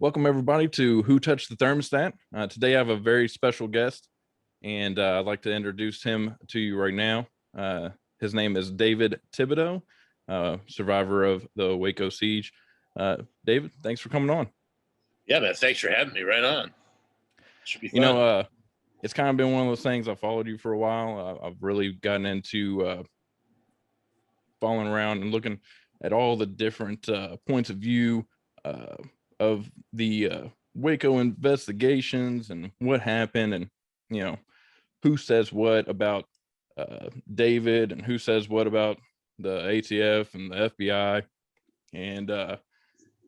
Welcome, everybody, to Who Touched the Thermostat. Today, I have a very special guest, and I'd like to introduce him to you right now. His name is David Thibodeau, survivor of the Waco siege. David, thanks for coming on. Yeah, man. Thanks for having me. Right on. Should be fun. It's kind of been one of those things. I followed you for a while. I've really gotten into following around and looking at all the different points of view of the Waco investigations and what happened, and who says what about David and who says what about the ATF and the FBI. And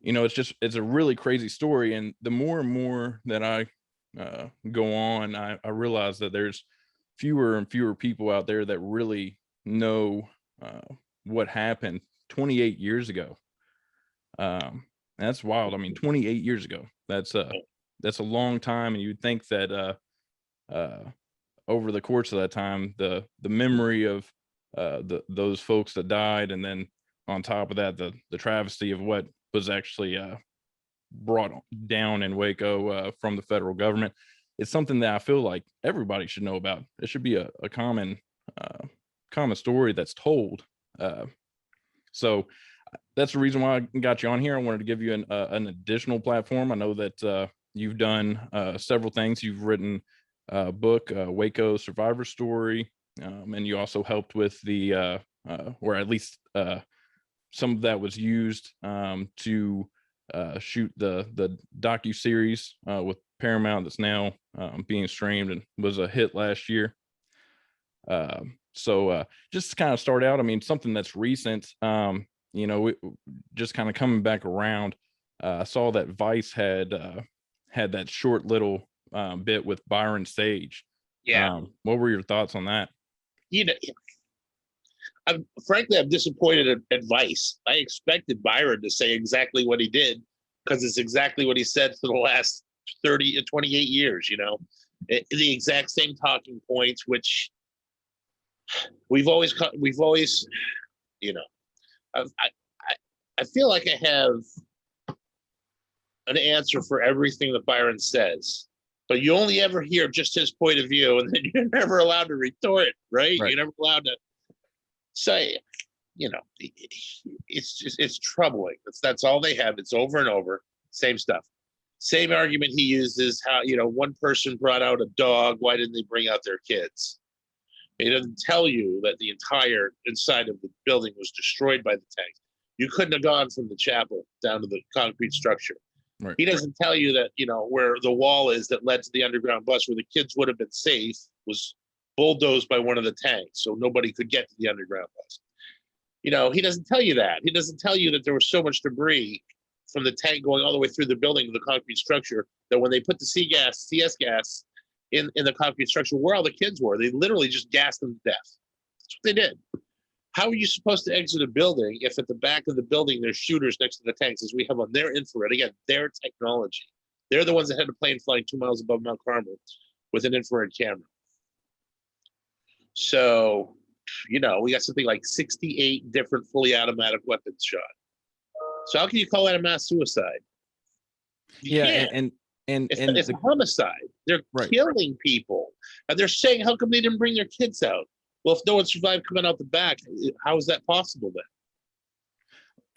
it's a really crazy story. And the more and more that I go on, I realize that there's fewer and fewer people out there that really know what happened 28 years ago. That's wild. I mean, 28 years ago, that's a long time. And you'd think that over the course of that time, the memory of those folks that died, and then on top of that, the travesty of what was actually brought down in Waco from the federal government, it's something that I feel like everybody should know about. It should be a common story that's told. So that's the reason why I got you on here. I wanted to give you an additional platform. I know that you've done several things. You've written a book, Waco Survivor Story, and you also helped with the, or at least some of that was used to shoot the docu-series with Paramount that's now being streamed and was a hit last year. So just to kind of start out, I mean, something that's recent, just kind of coming back around. I saw that Vice had that short little bit with Byron Sage. Yeah. What were your thoughts on that? I'm disappointed at Vice. I expected Byron to say exactly what he did, because it's exactly what he said for the last 30 to 28 years, the exact same talking points, which we've always, I feel like I have an answer for everything that Byron says, but you only ever hear just his point of view, and then you're never allowed to retort, right? You're never allowed to say, it's troubling. That's all they have. It's over and over, same stuff. Same argument he uses, how, one person brought out a dog, why didn't they bring out their kids? He doesn't tell you that the entire inside of the building was destroyed by the tanks. You couldn't have gone from the chapel down to the concrete structure. Right. He doesn't tell you that, where the wall is that led to the underground bus where the kids would have been safe was bulldozed by one of the tanks, so nobody could get to the underground bus. He doesn't tell you that. He doesn't tell you that there was so much debris from the tank going all the way through the building to the concrete structure that when they put the CS gas in the concrete structure, where all the kids were, they literally just gassed them to death. That's what they did. How are you supposed to exit a building if at the back of the building there's shooters next to the tanks, as we have on their infrared? Again, their technology. They're the ones that had a plane flying 2 miles above Mount Carmel with an infrared camera. So, we got something like 68 different fully automatic weapons shot. So how can you call that a mass suicide? And it's a homicide. They're killing people, and they're saying, how come they didn't bring their kids out? Well, if no one survived coming out the back, how is that possible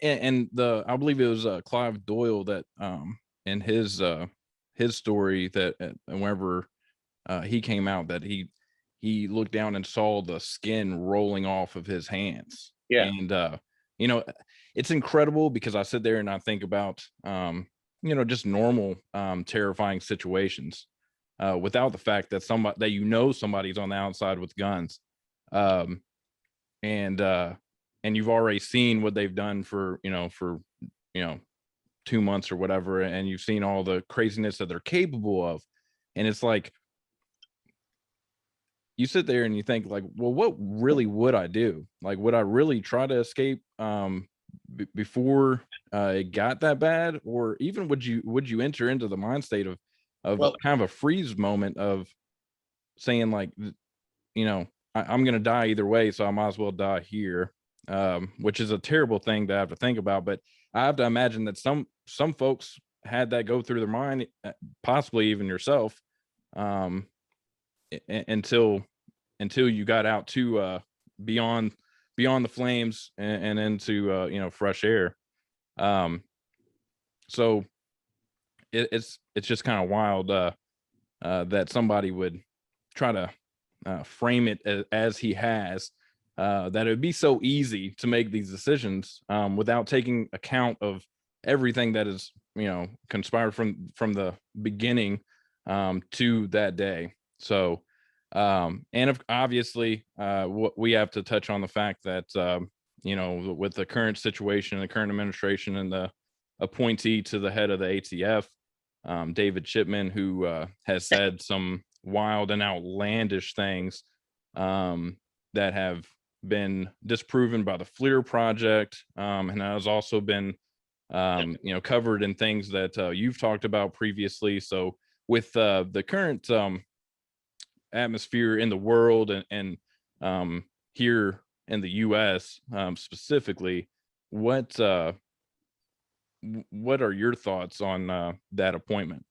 then? And I believe it was Clive Doyle that in his story that whenever he came out, that he looked down and saw the skin rolling off of his hands. Yeah. And it's incredible, because I sit there and I think about just normal terrifying situations without the fact that somebody's on the outside with guns. And you've already seen what they've done for 2 months or whatever, and you've seen all the craziness that they're capable of. And it's like, you sit there and you think, like, well, what really would I do? Like, would I really try to escape before it got that bad? Or even would you enter into the mind state of kind of a freeze moment of saying, like, I'm going to die either way, so I might as well die here, which is a terrible thing to have to think about. But I have to imagine that some folks had that go through their mind, possibly even yourself, until you got out to beyond the flames and into fresh air. So it's just kind of wild that somebody would try to frame it as he has, that it would be so easy to make these decisions without taking account of everything that is conspired from the beginning to that day. So obviously we have to touch on the fact that with the current situation, the current administration, and the appointee to the head of the ATF, David Chipman, who has said some wild and outlandish things that have been disproven by the FLIR project, and has also been covered in things that you've talked about previously. So with the current atmosphere in the world and here in the US specifically, what are your thoughts on that appointment?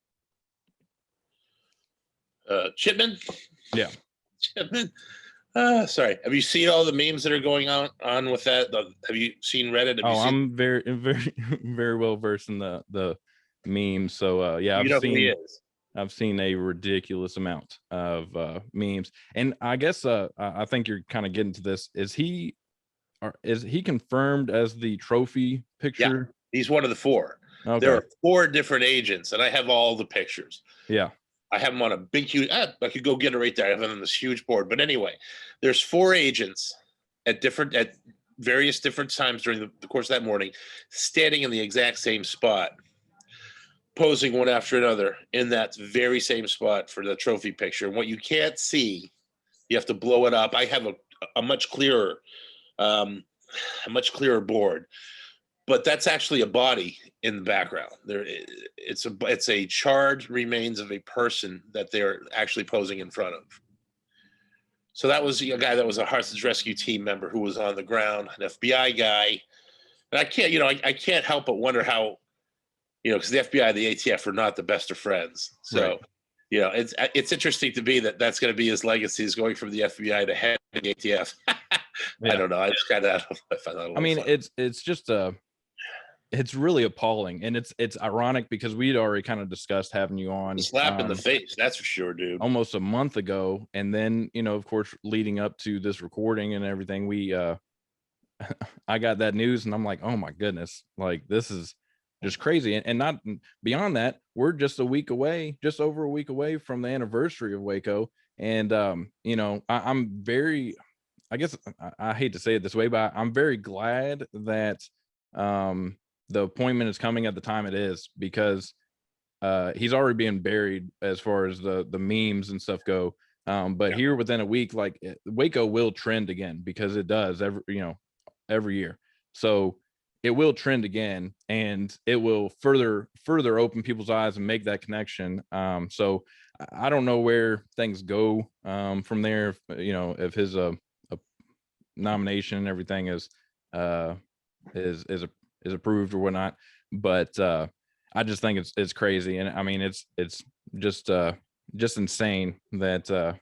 Chipman? Yeah. Chipman? Sorry. Have you seen all the memes that are going on with that? Have you seen Reddit? I'm very, very, very well versed in the memes. So yeah, who he is. I've seen a ridiculous amount of memes, and I guess I think you're kind of getting to this. Is he confirmed as the trophy picture? Yeah, he's one of the 4. Okay. There are 4 different agents, and I have all the pictures. Yeah. I have them on a big, huge, I could go get it right there. I have them on this huge board. But anyway, there's 4 agents at various different times during the course of that morning, standing in the exact same spot, posing one after another in that very same spot for the trophy picture. And what you can't see, you have to blow it up. I have a much clearer board, but that's actually a body in the background. It's a charred remains of a person that they're actually posing in front of. So that was a guy that was a hostage rescue team member who was on the ground, an FBI guy. And I can't help but wonder how, because the FBI and the ATF are not the best of friends. So, right. It's interesting to me that's going to be his legacy, is going from the FBI to head of the ATF. Yeah. I don't know. I just kind of, I mean, funny. It's just it's really appalling, and it's ironic because we'd already kind of discussed having you on. Slap in the face, that's for sure, dude. Almost a month ago, and then of course, leading up to this recording and everything, we I got that news, and I'm like, oh my goodness, like this is just crazy. And not beyond that, we're just over a week away from the anniversary of Waco, and I'm very, I guess I hate to say it this way, but I'm very glad that the appointment is coming at the time it is, because he's already being buried as far as the memes and stuff go. But here within a week, like Waco will trend again, because it does every year. So it will trend again, and it will further open people's eyes and make that connection. So I don't know where things go from there. If his nomination and everything is approved or whatnot, but I just think it's crazy, and I mean it's just insane that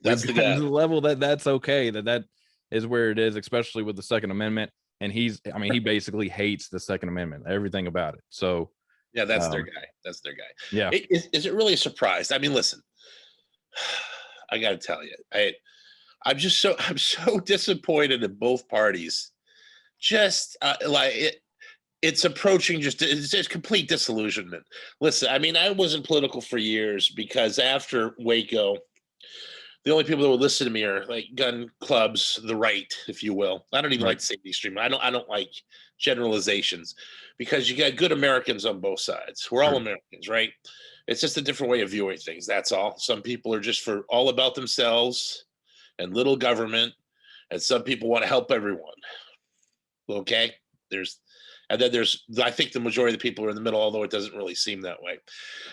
that's the level that's okay, that is where it is, especially with the Second Amendment. And he basically hates the Second Amendment, everything about it. So yeah, that's their guy. Yeah. Is it really a surprise? I mean, listen, I got to tell you, I'm so disappointed in both parties. Just it's approaching it's complete disillusionment. Listen, I mean, I wasn't political for years, because after Waco, the only people that would listen to me are like gun clubs, the right, if you will. I don't even like to say the extreme. I don't like generalizations, because you got good Americans on both sides. We're all Americans, right? It's just a different way of viewing things. That's all. Some people are just all about themselves and little government, and some people want to help everyone. Okay, I think the majority of the people are in the middle, although it doesn't really seem that way.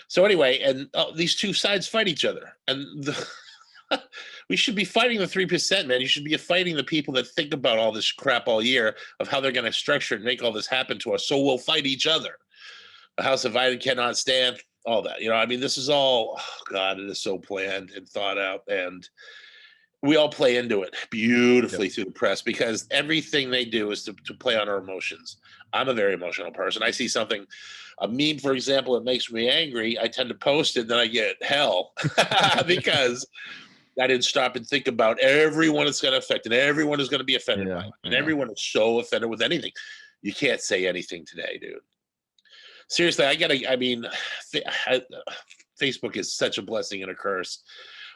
So anyway, and these two sides fight each other, and we should be fighting the 3%, man. You should be fighting the people that think about all this crap all year of how they're going to structure and make all this happen to us. So we'll fight each other. A house divided cannot stand. All that, I mean, this is all, oh God, it is so planned and thought out, and we all play into it Yep. beautifully through the press because everything they do is to play on our emotions. I'm a very emotional person. I see something, a meme, for example, it makes me angry. I tend to post it, then I get hell because I didn't stop and think about everyone it's going to affect, and everyone is going to be offended by Yeah. it. And Yeah. everyone is so offended with anything. You can't say anything today, dude. Seriously, I mean, Facebook is such a blessing and a curse.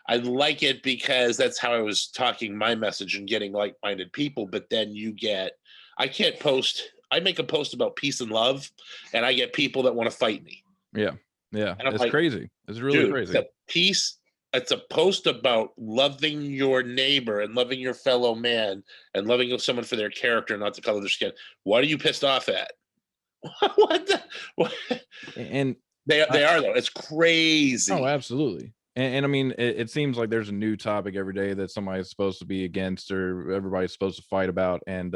I like it because that's how I was talking my message and getting like-minded people. But then I can't post. I make a post about peace and love, and I get people that want to fight me. Yeah. Yeah. And I'm It's like, crazy. It's really dude, it's crazy. a peace. It's a post about loving your neighbor and loving your fellow man and loving someone for their character, not the color of their skin. What are you pissed off at? What? What? And They I, are though. It's crazy. oh, absolutely. And I mean, it seems like there's a new topic every day that somebody's supposed to be against or everybody's supposed to fight about. And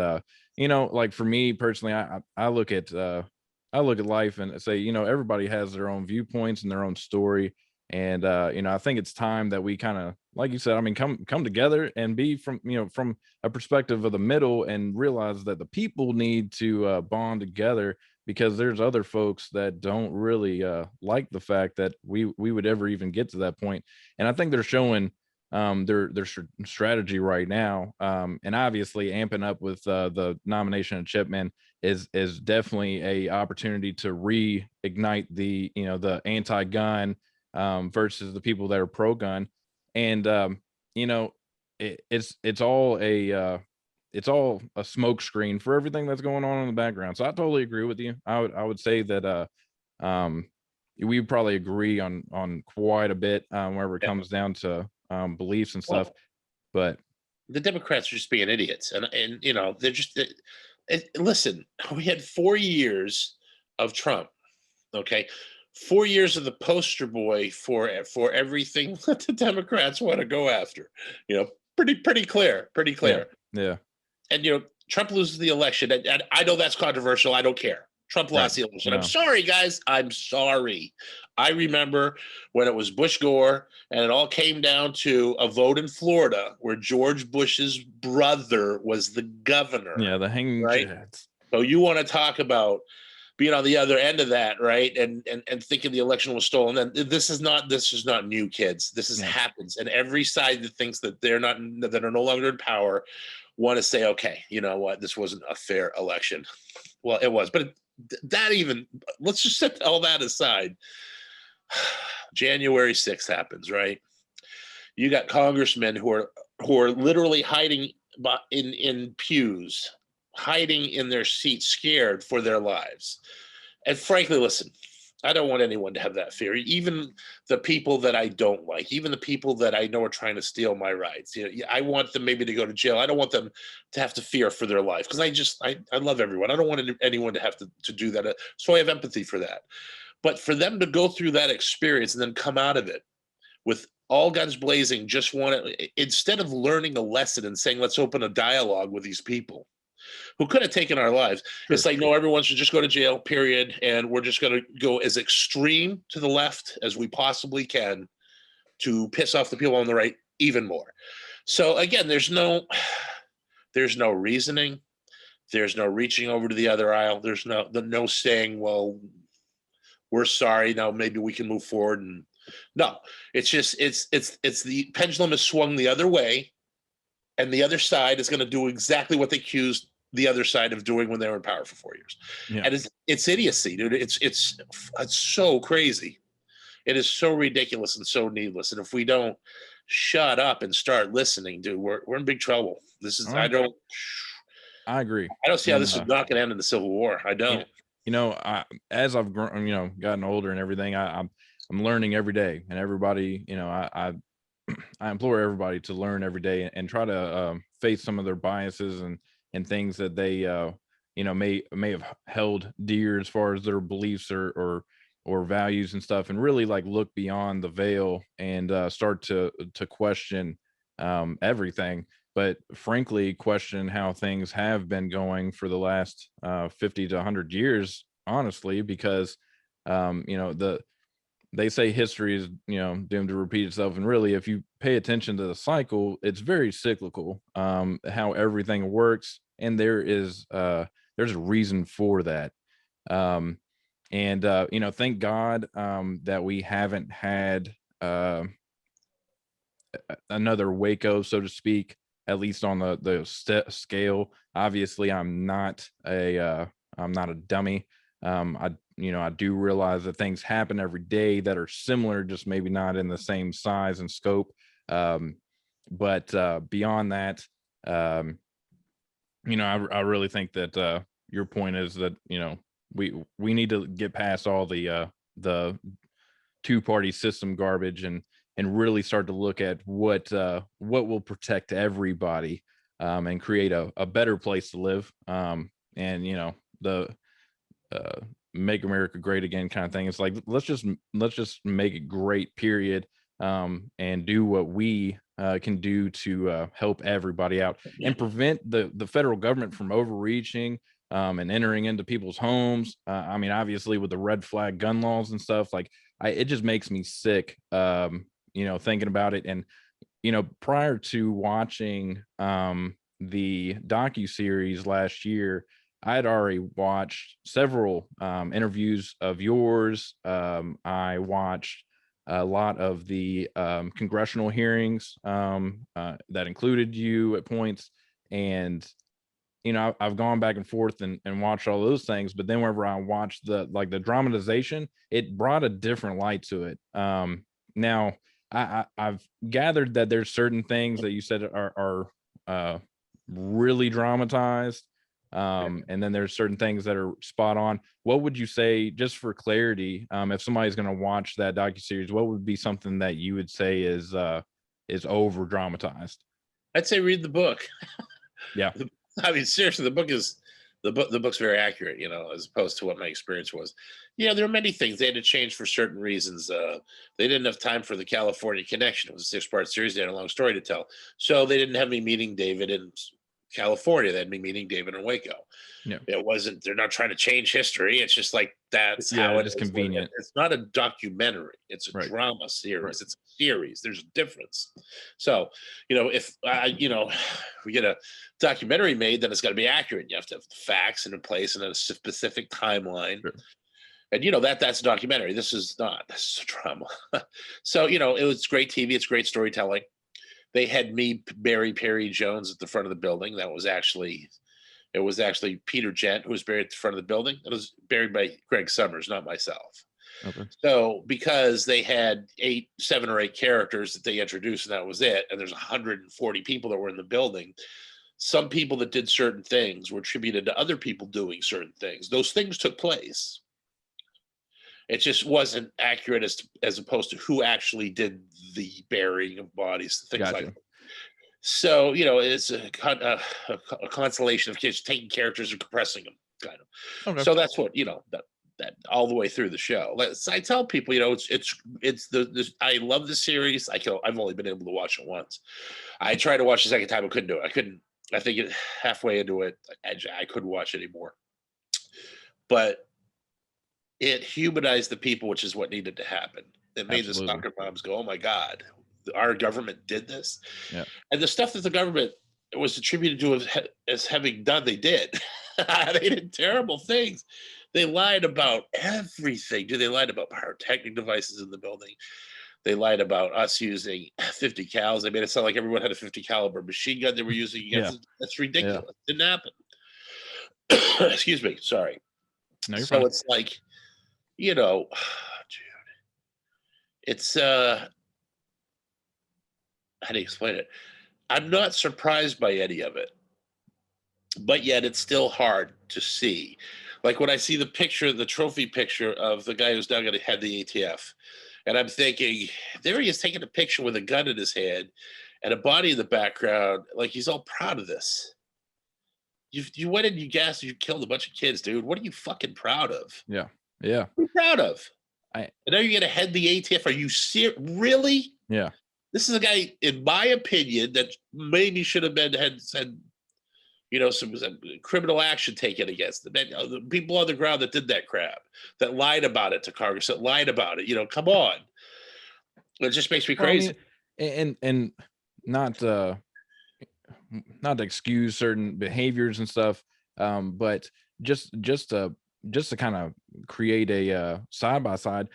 like for me personally, I look at life and say, everybody has their own viewpoints and their own story. And I think it's time that we kind of, like you said, I mean, come together and be from a perspective of the middle and realize that the people need to bond together, because there's other folks that don't really like the fact that we would ever even get to that point. And I think they're showing their strategy right now, and obviously amping up with the nomination of Chipman is definitely a opportunity to reignite the anti-gun versus the people that are pro-gun. And it's all a smoke screen for everything that's going on in the background. So I totally agree with you. I would say that we probably agree on quite a bit whenever it Yeah. comes down to beliefs and Well, stuff. But the Democrats are just being idiots, and they're just. Listen, we had 4 years of Trump. Okay, 4 years of the poster boy for everything that the Democrats want to go after. Pretty clear, pretty yeah, clear. yeah, And Trump loses the election, and I know that's controversial. I don't care. Trump right. lost the election. I'm No, sorry, guys. I'm sorry. I remember when it was Bush Gore, and it all came down to a vote in Florida where George Bush's brother was the governor, yeah, the hanging right? chads. So you want to talk about being on the other end of that, right? And thinking the election was stolen. Then this is not new, kids. This Yeah, happens, and every side that thinks that that are no longer in power want to say, okay, you know what, this wasn't a fair election. Well, it was, but that even, let's just set all that aside. January 6th happens, right? You got congressmen who are literally hiding in pews, hiding in their seats, scared for their lives. And frankly, listen, I don't want anyone to have that fear. Even the people that I don't like, even the people that I know are trying to steal my rights. I want them maybe to go to jail. I don't want them to have to fear for their life, because I love everyone. I don't want anyone to have to do that. So I have empathy for that. But for them to go through that experience and then come out of it with all guns blazing, just instead of learning a lesson and saying, let's open a dialogue with these people who could have taken our lives. sure. It's like, no, everyone should just go to jail, period. And we're just going to go as extreme to the left as we possibly can to piss off the people on the right even more. So again, there's no reasoning. There's no reaching over to the other aisle. There's no saying, well, we're sorry. Now maybe we can move forward. And no, it's just, it's the pendulum is swung the other way, and the other side is going to do exactly what they accused the other side of doing when they were in power for 4 years. Yeah. And it's idiocy, dude. It's so crazy. It is so ridiculous and so needless. And if we don't shut up and start listening, dude, we're in big trouble. This is, I agree. don't see how this And, is not going to end in the Civil War. I don't. As I've grown, gotten older and everything, I'm learning every day, and everybody, I implore everybody to learn every day and try to face some of their biases and things that they may have held dear as far as their beliefs or values and stuff, and really like look beyond the veil and start to question everything, but frankly question how things have been going for the last 50 to 100 years, honestly, because They say history is, doomed to repeat itself. And really, if you pay attention to the cycle, it's very cyclical, how everything works. And there's a reason for that. Um, thank God that we haven't had another Waco, so to speak, at least on the scale. Obviously, I'm not a dummy. I do realize that things happen every day that are similar, just maybe not in the same size and scope. But beyond that, I really think that your point is that we need to get past all the two-party system garbage and really start to look at what will protect everybody, and create a better place to live, and the make America great again kind of thing. It's like, let's just make it great, period, and do what we can do to help everybody out and prevent the federal government from overreaching, and entering into people's homes. I mean, obviously with the red flag gun laws and stuff, like it just makes me sick, thinking about it. And prior to watching the docu-series last year, I had already watched several interviews of yours. I watched a lot of the congressional hearings that included you at points. And I've gone back and forth and watched all those things, but then whenever I watched the dramatization, it brought a different light to it. Now I've gathered that there's certain things that you said are really dramatized, and then there's certain things that are spot on. What would you say, just for clarity, if somebody's going to watch that docuseries, what would be something that you would say is over dramatized? I'd say read the book. Yeah. I mean, seriously, the book's very accurate, as opposed to what my experience was. There are many things they had to change for certain reasons. They didn't have time for the California connection. It was a 6-part series. They had a long story to tell. So they didn't have me meeting David in California. They had me meeting David in Waco. Yeah. They're not trying to change history. It's just like, that's how it is. Convenient. It's not a documentary. It's a drama series. Right. It's a series. There's a difference. So, if we get a documentary made, then it's got to be accurate. You have to have facts in place and a specific timeline. Sure. And that's a documentary. This is not. This is a drama. So it was great TV. It's great storytelling. They had me bury Perry Jones at the front of the building. It was actually Peter Gent who was buried at the front of the building. It was buried by Greg Summers, not myself. Okay. So because they had 7 or 8 characters that they introduced, and that was it, and there's 140 people that were in the building, some people that did certain things were attributed to other people doing certain things. Those things took place. It just wasn't accurate as opposed to who actually did the burying of bodies, things like that. So, it's a constellation of kids taking characters and compressing them, kind of. Okay. So that's what, that all the way through the show. I tell people, I love the series. I've only been able to watch it once. I tried to watch the second time. I couldn't do it. I think halfway into it, I couldn't watch it anymore. But it humanized the people, which is what needed to happen. It made the soccer moms go, "Oh my God, our government did this." Yeah. And the stuff that the government was attributed to as having done, they did. They did terrible things. They lied about everything. They lied about pyrotechnic devices in the building. They lied about us using 50 cals. They made it sound like everyone had a 50 caliber machine gun they were using against us. That's ridiculous. Yeah. Didn't happen. Excuse me. Sorry. No, you're so fine. It's like, dude, it's how do you explain it? I'm not surprised by any of it, but yet it's still hard to see. Like when I see the trophy picture of the guy who's now going to head the ATF, and I'm thinking, there he is taking a picture with a gun in his hand and a body in the background, like he's all proud of this. You went and you gassed, you killed a bunch of kids, dude. What are you fucking proud of? Yeah. What are you proud of? And now you're going to head the ATF. Are you serious? Really? Yeah. This is a guy, in my opinion, that maybe should have been had some criminal action taken against them. The people on the ground that did that crap, that lied about it to Congress, that lied about it. Come on. It just makes me Well, I crazy. mean, and not not to excuse certain behaviors and stuff, but just to kind of create a side by side.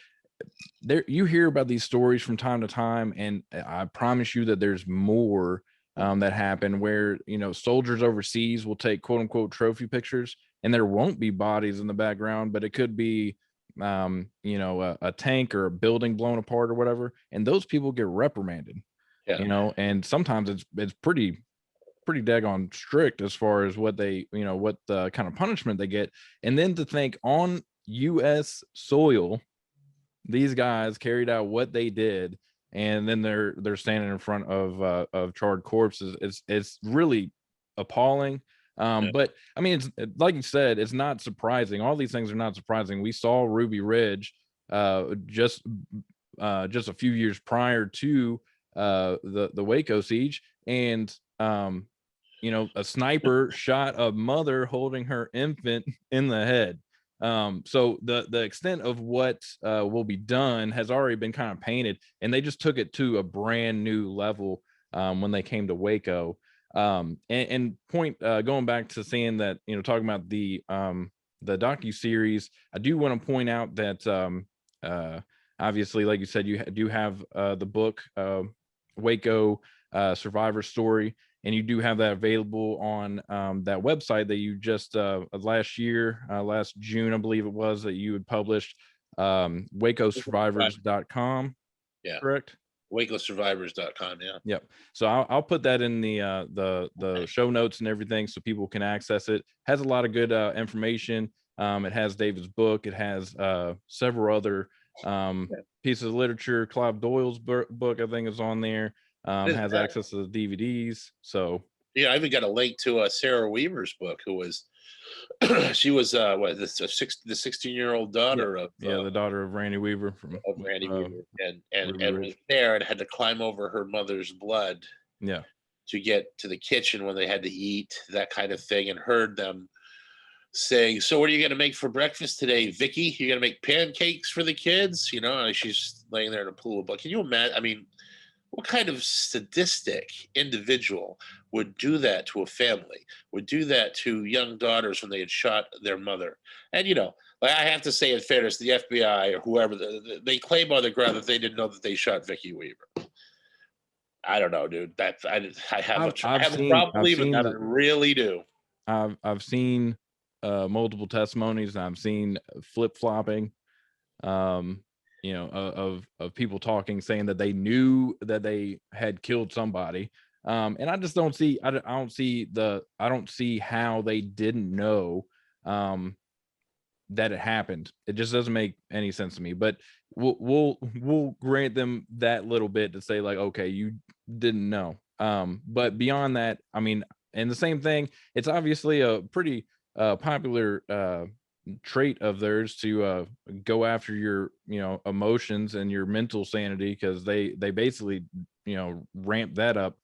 There, you hear about these stories from time to time, and I promise you that there's more that happen where soldiers overseas will take quote unquote trophy pictures, and there won't be bodies in the background, but it could be a tank or a building blown apart or whatever, and those people get reprimanded. Yeah. And sometimes it's pretty daggone strict as far as what they what the kind of punishment they get. And then to think on US soil these guys carried out what they did, and then they're standing in front of charred corpses. It's really appalling. Yeah. But I mean, it's like you said, it's not surprising. All these things are not surprising. We saw Ruby Ridge just a few years prior to the Waco siege, and a sniper shot a mother holding her infant in the head. So the extent of what will be done has already been kind of painted, and they just took it to a brand new level when they came to Waco. And point going back to saying that, talking about the docu-series, I do want to point out that obviously, like you said, you do have the book Waco Survivor Story, and you do have that available on that website that you just last June, I believe it was, that you had published, wacosurvivors.com. Yeah. Correct? wacosurvivors.com. Yeah. Yep. So I'll put that in the show notes and everything so people can access it. Has a lot of good information. It has David's book. It has several other pieces of literature. Clive Doyle's book, I think, is on there. Has access to the DVDs. So I even got a link to Sarah Weaver's book, who was she was the 16-year-old daughter of the daughter of Randy Weaver of Randy Weaver, and was there and had to climb over her mother's blood to get to the kitchen when they had to eat, that kind of thing, and heard them saying, "So what are you going to make for breakfast today, Vicky? You're going to make pancakes for the kids?" And she's laying there in a pool of blood. Can you imagine? I mean, what kind of sadistic individual would do that to a family, would do that to young daughters when they had shot their mother? And, like, I have to say, in fairness, the FBI or whoever, they claim on the ground that they didn't know that they shot Vicky Weaver. I don't know, dude. I have a problem believing that. I really do. I've seen multiple testimonies, and I've seen flip-flopping. Of people talking, saying that they knew that they had killed somebody. And I just don't see, I don't see how they didn't know that it happened. It just doesn't make any sense to me. But we'll grant them that little bit to say, like, okay, you didn't know. But beyond that, I mean, and the same thing, it's obviously a pretty popular trait of theirs to go after your emotions and your mental sanity, because they basically ramp that up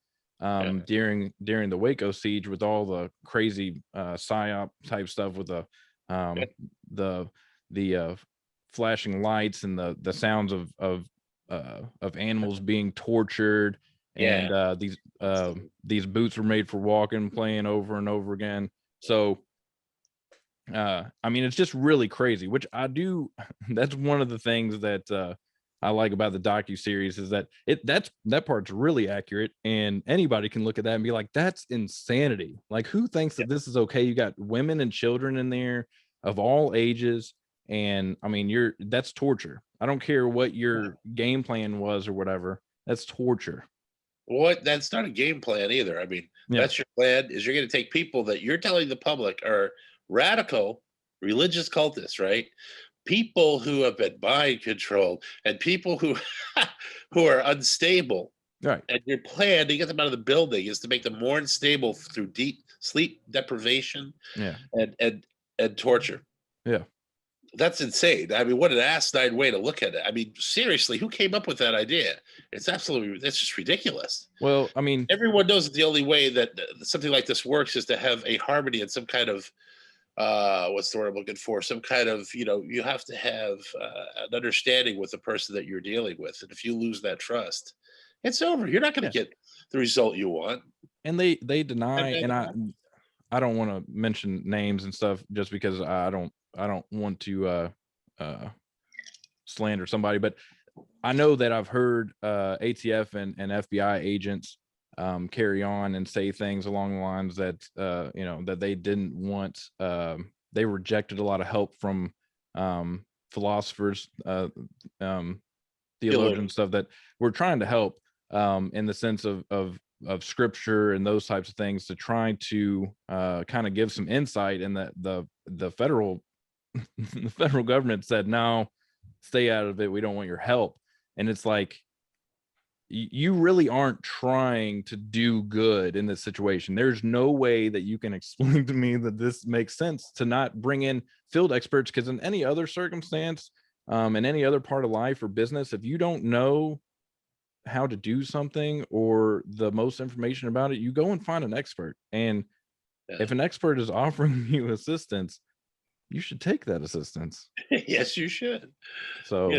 during the Waco siege with all the crazy psyop type stuff with the flashing lights and the sounds of animals being tortured, and these boots were made for walking, playing over and over again. So I mean, it's just really crazy, which that's one of the things that I like about the docu-series, is that that part's really accurate, and anybody can look at that and be like, that's insanity. Like, who thinks that this is okay? You got women and children in there of all ages, and I mean, that's torture. I don't care what your game plan was or whatever. That's torture. That's not a game plan either. I mean, that's your plan, is you're going to take people that you're telling the public are radical religious cultists, right? People who have been mind controlled, and people who are unstable. Right. And your plan to get them out of the building is to make them more unstable through deep sleep deprivation and torture. Yeah. That's insane. I mean, what an asinine way to look at it. I mean, seriously, who came up with that idea? That's just ridiculous. Well, I mean, Everyone knows that the only way that something like this works is to have a harmony and some kind of what's the word I'm looking for? Some kind of, you have to have an understanding with the person that you're dealing with. And if you lose that trust, it's over. You're not going to yeah. get the result you want. And they deny, And and I don't want to mention names and stuff just because I don't want to slander somebody, but I know that I've heard ATF and FBI agents carry on and say things along the lines that that they didn't want. They rejected a lot of help from philosophers, theologians, stuff that were trying to help in the sense of scripture and those types of things to try to kind of give some insight. And that the federal the federal government said, no, stay out of it. We don't want your help. And it's like, you really aren't trying to do good in this situation. There's no way that you can explain to me that this makes sense to not bring in field experts, because in any other circumstance, in any other part of life or business, if you don't know how to do something or the most information about it, you go and find an expert. And if an expert is offering you assistance, you should take that assistance. Yes, you should. So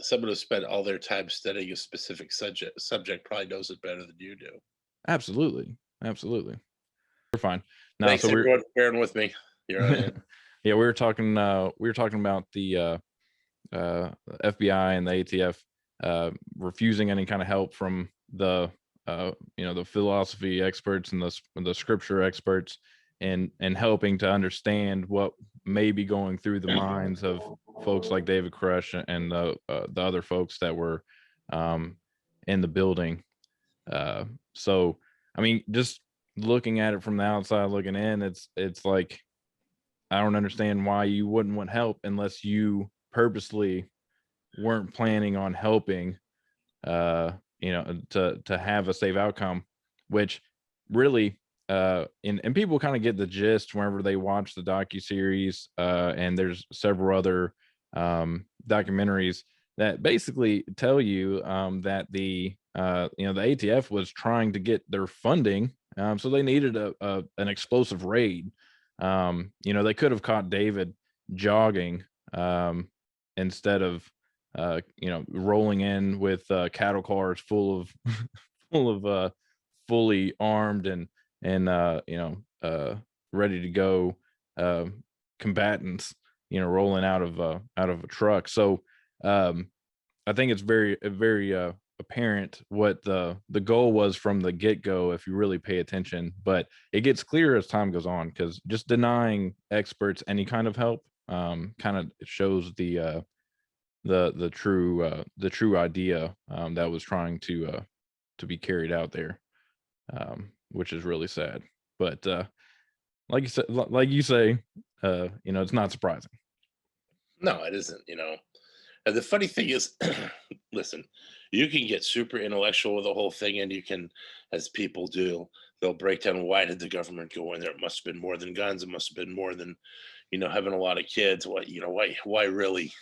Someone who spent all their time studying a specific subject probably knows it better than you do. absolutely. We're fine now. Thanks, So everyone, for bearing with me. You're on. Yeah, we were talking about the FBI and the ATF refusing any kind of help from the the philosophy experts and the scripture experts, and helping to understand what may be going through the minds of folks like David Crush and the other folks that were in the building. So I mean, just looking at it from the outside looking in, it's like, I don't understand why you wouldn't want help unless you purposely weren't planning on helping to have a safe outcome, which really and people kind of get the gist whenever they watch the docuseries, and there's several other documentaries that basically tell you that the ATF was trying to get their funding, so they needed an explosive raid. They could have caught David jogging instead of rolling in with cattle cars full of fully armed and ready to go combatants, rolling out of a truck. So I think it's very apparent what the goal was from the get-go if you really pay attention, but it gets clearer as time goes on, because just denying experts any kind of help kind of shows the true idea that was trying to be carried out there, which is really sad. But like you say, it's not surprising. No, it isn't. And the funny thing is, listen, you can get super intellectual with the whole thing, and you can, as people do, they'll break down, why did the government go in there? It must have been more than guns. It must have been more than, having a lot of kids. Why really?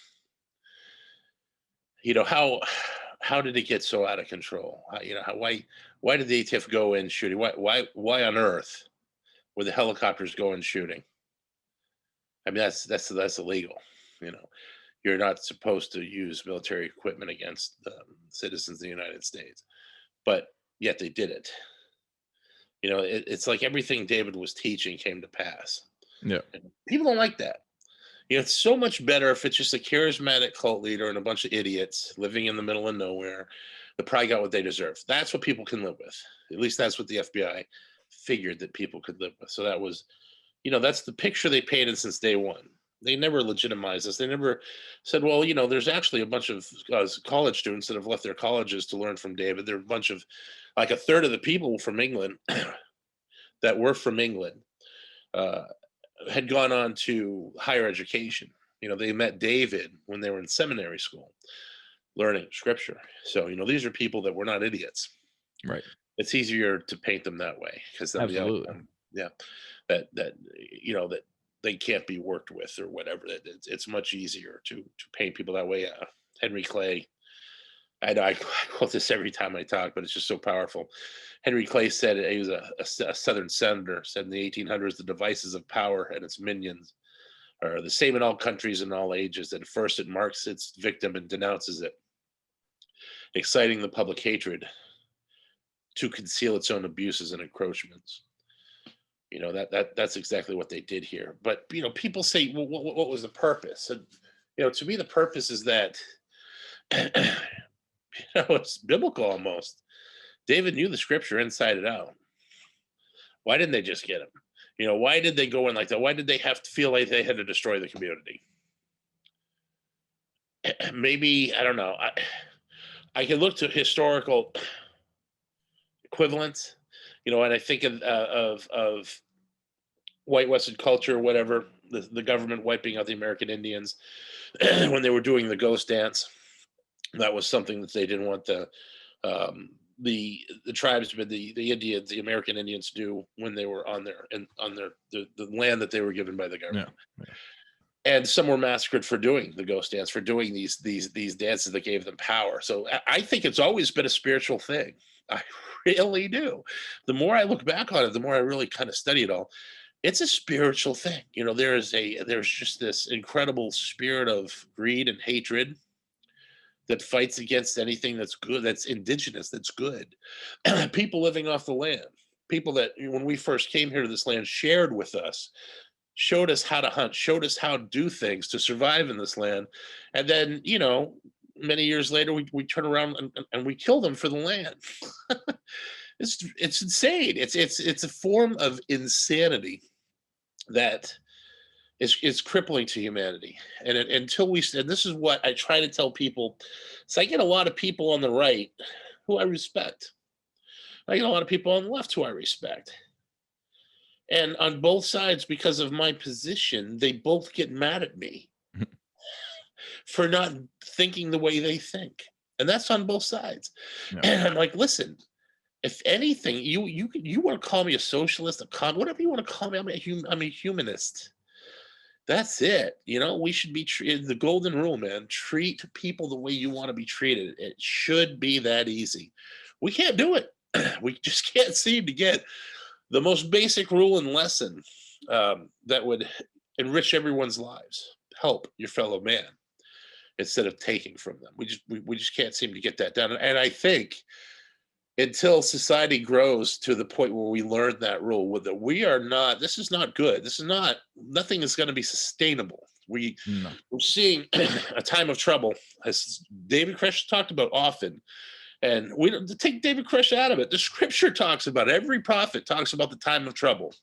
How did it get so out of control? Why did the ATF go in shooting? Why on earth were the helicopters going shooting? I mean, that's illegal. You're not supposed to use military equipment against citizens of the United States, but yet they did it. It's like everything David was teaching came to pass. Yeah. And people don't like that. It's so much better if it's just a charismatic cult leader and a bunch of idiots living in the middle of nowhere that probably got what they deserve. That's what people can live with. At least that's what the FBI figured that people could live with. So that was, that's the picture they painted since day one. They never legitimized this. They never said, well, there's actually a bunch of college students that have left their colleges to learn from David. There are a bunch of, like, a third of the people from England that were from England had gone on to higher education. They met David when they were in seminary school, learning scripture. So, these are people that were not idiots. Right. It's easier to paint them that way because absolutely, that they can't be worked with or whatever. It's much easier to paint people that way. Henry Clay, I know I quote this every time I talk, but it's just so powerful. Henry Clay said, he was a Southern senator, said in the 1800s, the devices of power and its minions are the same in all countries and all ages. At first, it marks its victim and denounces it, exciting the public hatred to conceal its own abuses and encroachments. That's exactly what they did here. But people say, well, what was the purpose? And to me, the purpose is that it's biblical almost. David knew the scripture inside and out. Why didn't they just get him? Why did they go in like that? Why did they have to feel like they had to destroy the community? Maybe, I don't know. I can look to historical equivalents, and I think of white Western culture, whatever, the government wiping out the American Indians when they were doing the ghost dance. That was something that they didn't want the tribesmen, the Indians, the American Indians do when they were on the land that they were given by the government. Yeah. And some were massacred for doing the ghost dance, for doing these dances that gave them power. So I think it's always been a spiritual thing. I really do. The more I look back on it, the more I really kind of study it all. It's a spiritual thing. There's just this incredible spirit of greed and hatred that fights against anything that's good, that's indigenous, that's good. People living off the land, people that when we first came here to this land shared with us, showed us how to hunt, showed us how to do things to survive in this land. And then, many years later, we turn around and we kill them for the land. It's insane. It's a form of insanity that is crippling to humanity. And until and this is what I try to tell people. So I get a lot of people on the right who I respect. I get a lot of people on the left who I respect. And on both sides, because of my position, they both get mad at me for not thinking the way they think. And that's on both sides. Yeah. And I'm like, listen, if anything, you want to call me a socialist, whatever you want to call me, I'm a humanist. That's it. We should be treated, the golden rule, man. Treat people the way you want to be treated. It should be that easy. We can't do it. We just can't seem to get the most basic rule and lesson that would enrich everyone's lives. Help your fellow man instead of taking from them. We just can't seem to get that done. And I think until society grows to the point where we learn that rule, that this is not good. Nothing is going to be sustainable. We're seeing a time of trouble, as David Koresh talked about often. And we don't take David Koresh out of it. The scripture talks about it. Every prophet talks about the time of trouble.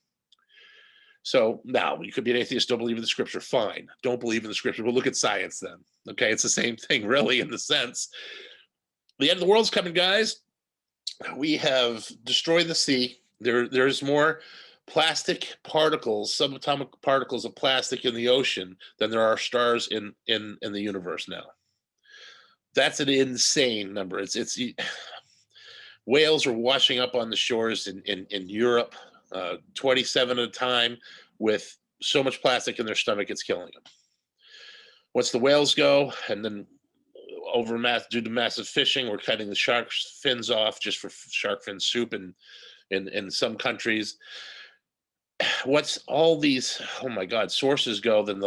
So now you could be an atheist, don't believe in the scripture. Fine. Don't believe in the scripture. But look at science then. Okay. It's the same thing, really, in the sense. The end of the world's coming, guys. We have destroyed the sea. There's more plastic particles, subatomic particles of plastic in the ocean than there are stars in the universe now. That's an insane number. It's whales are washing up on the shores in Europe, 27 at a time, with so much plastic in their stomach, it's killing them. Once the whales go, and then due to massive fishing, we're cutting the shark fins off just for shark fin soup in some countries. Once all these, oh my God, sources go, then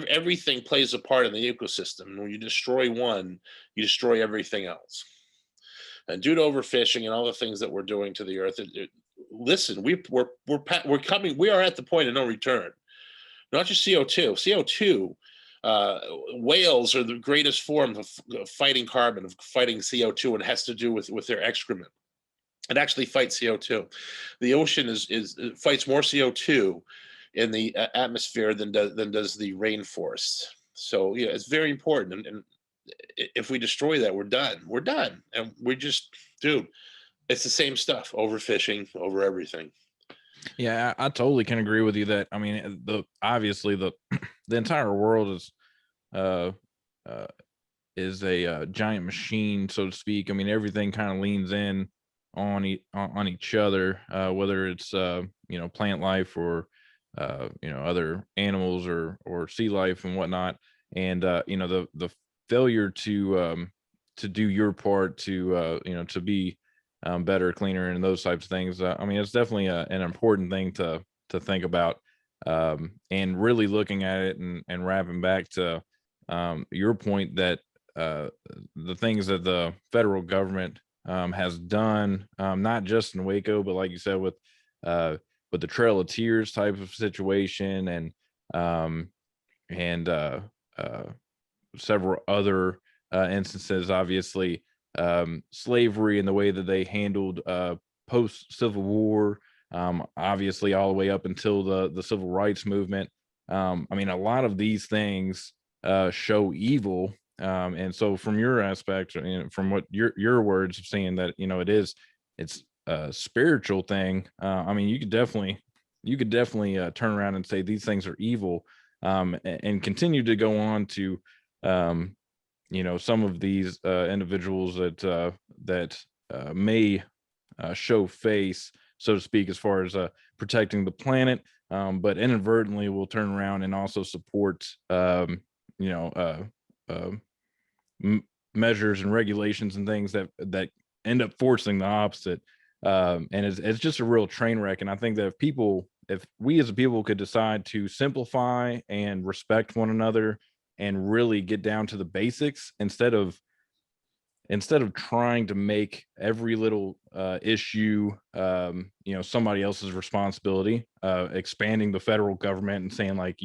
everything plays a part in the ecosystem. When you destroy one, you destroy everything else. And due to overfishing and all the things that we're doing to the earth, listen, we're coming. We are at the point of no return. Not just CO2. CO2. Whales are the greatest form of fighting carbon, of fighting CO2, and it has to do with their excrement. It actually fights CO2. The ocean fights more CO2 in the atmosphere than does the rainforest. So yeah, it's very important. And if we destroy that, we're done. We're done. And dude, it's the same stuff. Overfishing, over everything. Yeah, I totally can agree with you that, I mean, obviously the entire world is a giant machine, so to speak. I mean, everything kind of leans in on each other, whether it's plant life or other animals or sea life and whatnot. And the failure to do your part to be better, cleaner, and those types of things. I mean, it's definitely an important thing to think about, and really looking at it and wrapping back to your point that the things that the federal government has done, not just in Waco, but like you said, with the Trail of Tears type of situation, um, and uh, several other instances, obviously, slavery and the way that they handled post Civil War, obviously all the way up until the Civil Rights Movement. I mean, a lot of these things show evil. And so from your aspect, from what your words of saying that, it's a spiritual thing. I mean, you could definitely turn around and say these things are evil, and continue to go on to um, some of these individuals that may show face, so to speak, as far as protecting the planet, but inadvertently will turn around and also support you know uh, uh, measures and regulations and things that end up forcing the opposite. And it's just a real train wreck. And I think that if we as a people could decide to simplify and respect one another and really get down to the basics, instead of trying to make every little issue somebody else's responsibility, expanding the federal government and saying like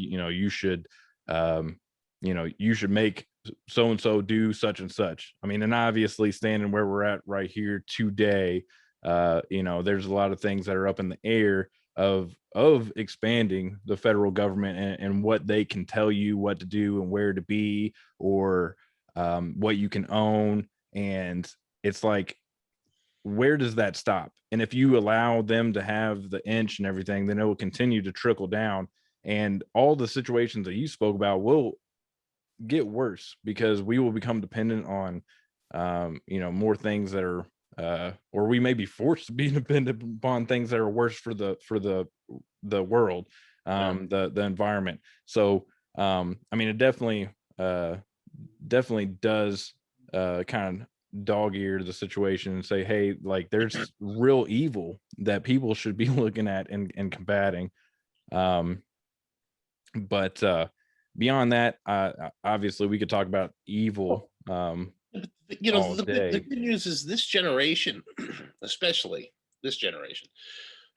um, you should make so and so do such and such. I mean, and obviously standing where we're at right here today, there's a lot of things that are up in the air of expanding the federal government and what they can tell you what to do and where to be, or what you can own. And it's like, where does that stop? And if you allow them to have the inch and everything, then it will continue to trickle down. And all the situations that you spoke about will get worse because we will become dependent on more things that are or we may be forced to be dependent upon things that are worse for the world, the environment. So I mean, it definitely does kind of dog ear the situation and say, hey, like there's real evil that people should be looking at and combating. um but beyond that, obviously we could talk about evil all The day. good news is this generation, especially this generation,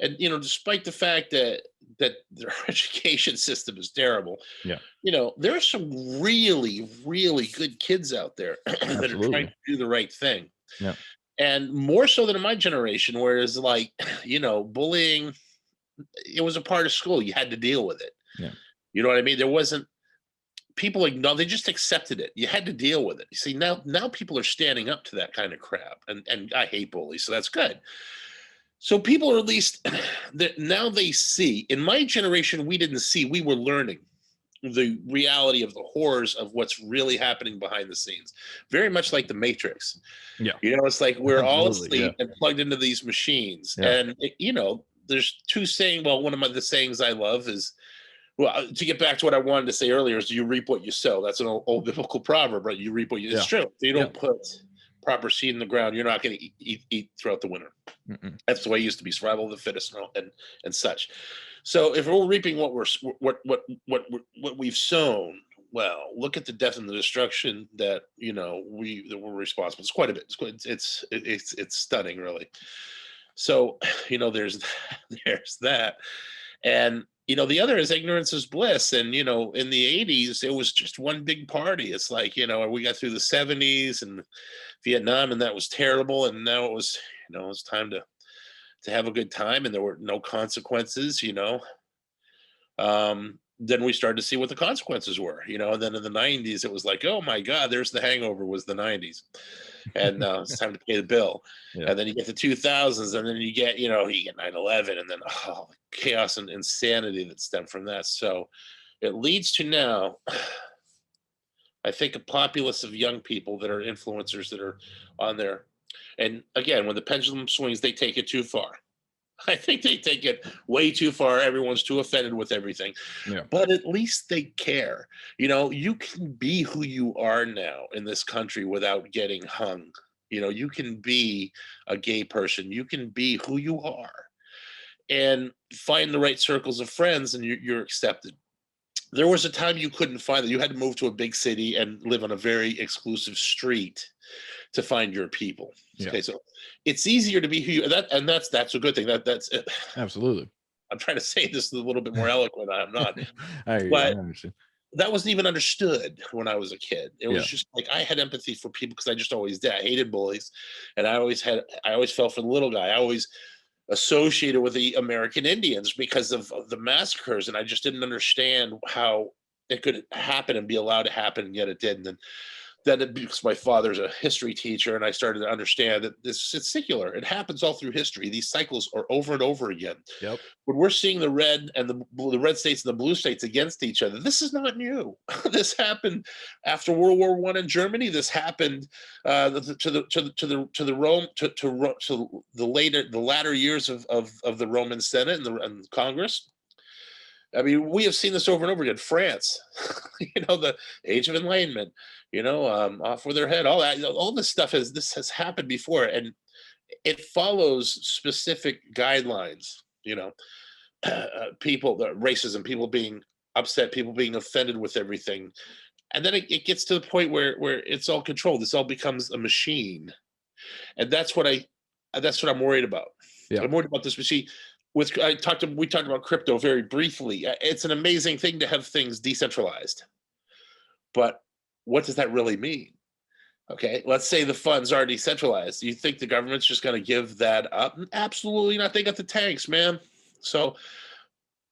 and despite the fact that their education system is terrible, Yeah, there are some really, really good kids out there that are trying absolutely. to do the right thing. Yeah, And more so than in my generation, whereas like, bullying, it was a part of school. You had to deal with it. yeah, You know what I mean? There wasn't people like no, they just accepted it. You had to deal with it. You see, now people are standing up to that kind of crap. And I hate bullies, so that's good. So people are at least that now they see. In my generation, we didn't see, we were learning the reality of the horrors of what's really happening behind the scenes. Very much like the Matrix. yeah. It's like we're all Absolutely. Yeah, asleep and plugged into these machines. yeah, And there's two saying. Well, one of the sayings I love is, well, to get back to what I wanted to say earlier, is you reap what you sow. That's an old biblical proverb, right? You reap what you. It's yeah, true. If you yeah. don't put proper seed in the ground, you're not going to eat throughout the winter. Mm-mm. That's the way it used to be, survival of the fittest and such. So if we're reaping what we've sown, well, look at the death and the destruction that we're responsible. It's quite a bit. It's stunning, really. So there's there's that. And the other is ignorance is bliss. And in the 80s, it was just one big party. It's like, we got through the 70s and Vietnam, and that was terrible. And now it was, it's time to have a good time, and there were no consequences. Then we started to see what the consequences were. And then in the 90s, it was like, oh my God, there's the hangover, was the 90s. And it's time to pay the bill. Yeah, And then you get the 2000s, and then you get 9/11, and then chaos and insanity that stemmed from that. So it leads to now, I think, a populace of young people that are influencers that are on there. And again, when the pendulum swings, they take it too far. I think they take it way too far. Everyone's too offended with everything. Yeah. But at least they care. You know, you can be who you are now in this country without getting hung. You know, you can be a gay person. You can be who you are and find the right circles of friends, and you're accepted. There was a time you couldn't find that. You had to move to a big city and live on a very exclusive street to find your people. Yeah. Okay, so it's easier to be who you and that's a good thing. That's Absolutely. I'm trying to say this a little bit more eloquent. I'm not, I hear you. I but understand. that wasn't even understood when I was a kid. It was Yeah. just like I had empathy for people because I just always did. I hated bullies, and I always felt for the little guy. I always associated with the American Indians because of the massacres, and I just didn't understand how it could happen and be allowed to happen, and yet it didn't. And then because my father's a history teacher, and I started to understand that it's secular. It happens all through history. These cycles are over and over again. Yep. When we're seeing the red and the red states and the blue states against each other, this is not new. This happened after World War I in Germany. This happened to the Rome to the latter years of the Roman Senate and Congress. I mean, we have seen this over and over again. France, you know, the Age of Enlightenment, you know, off with their head, all that, all this stuff has happened before, and it follows specific guidelines. You know, people, the racism, people being upset, people being offended with everything, and then it gets to the point where it's all controlled. This all becomes a machine, and that's what I'm worried about. Yeah. I'm worried about this machine. We talked about crypto very briefly. It's an amazing thing to have things decentralized, but what does that really mean? Okay, let's say the funds are decentralized. Do you think the government's just going to give that up? Absolutely not. They got the tanks, man. So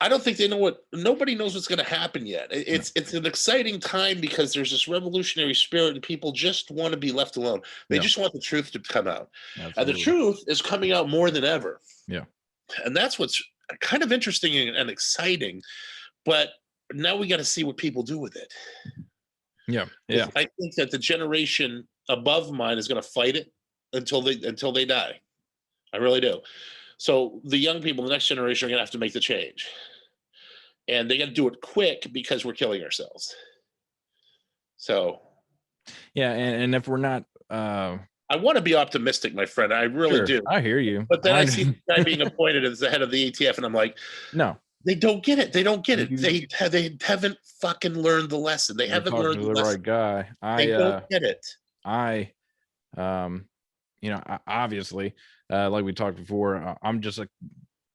I don't think they know nobody knows what's going to happen yet. It's an exciting time because there's this revolutionary spirit and people just want to be left alone. They just want the truth to come out. Absolutely. And the truth is coming out more than ever. Yeah. And that's what's kind of interesting and exciting. But now we got to see what people do with it. Yeah. Yeah. I think that the generation above mine is going to fight it until they die. I really do. So the young people, the next generation, are going to have to make the change. And they got to do it quick because we're killing ourselves. So. Yeah. And if we're not, I want to be optimistic, my friend. I really do. I hear you. But then I see the guy being appointed as the head of the ETF, and I'm like, no, they don't get it. They don't get it. They haven't fucking learned the lesson. They haven't learned the lesson. Right guy. They don't get it. You know, obviously, like we talked before, I'm just a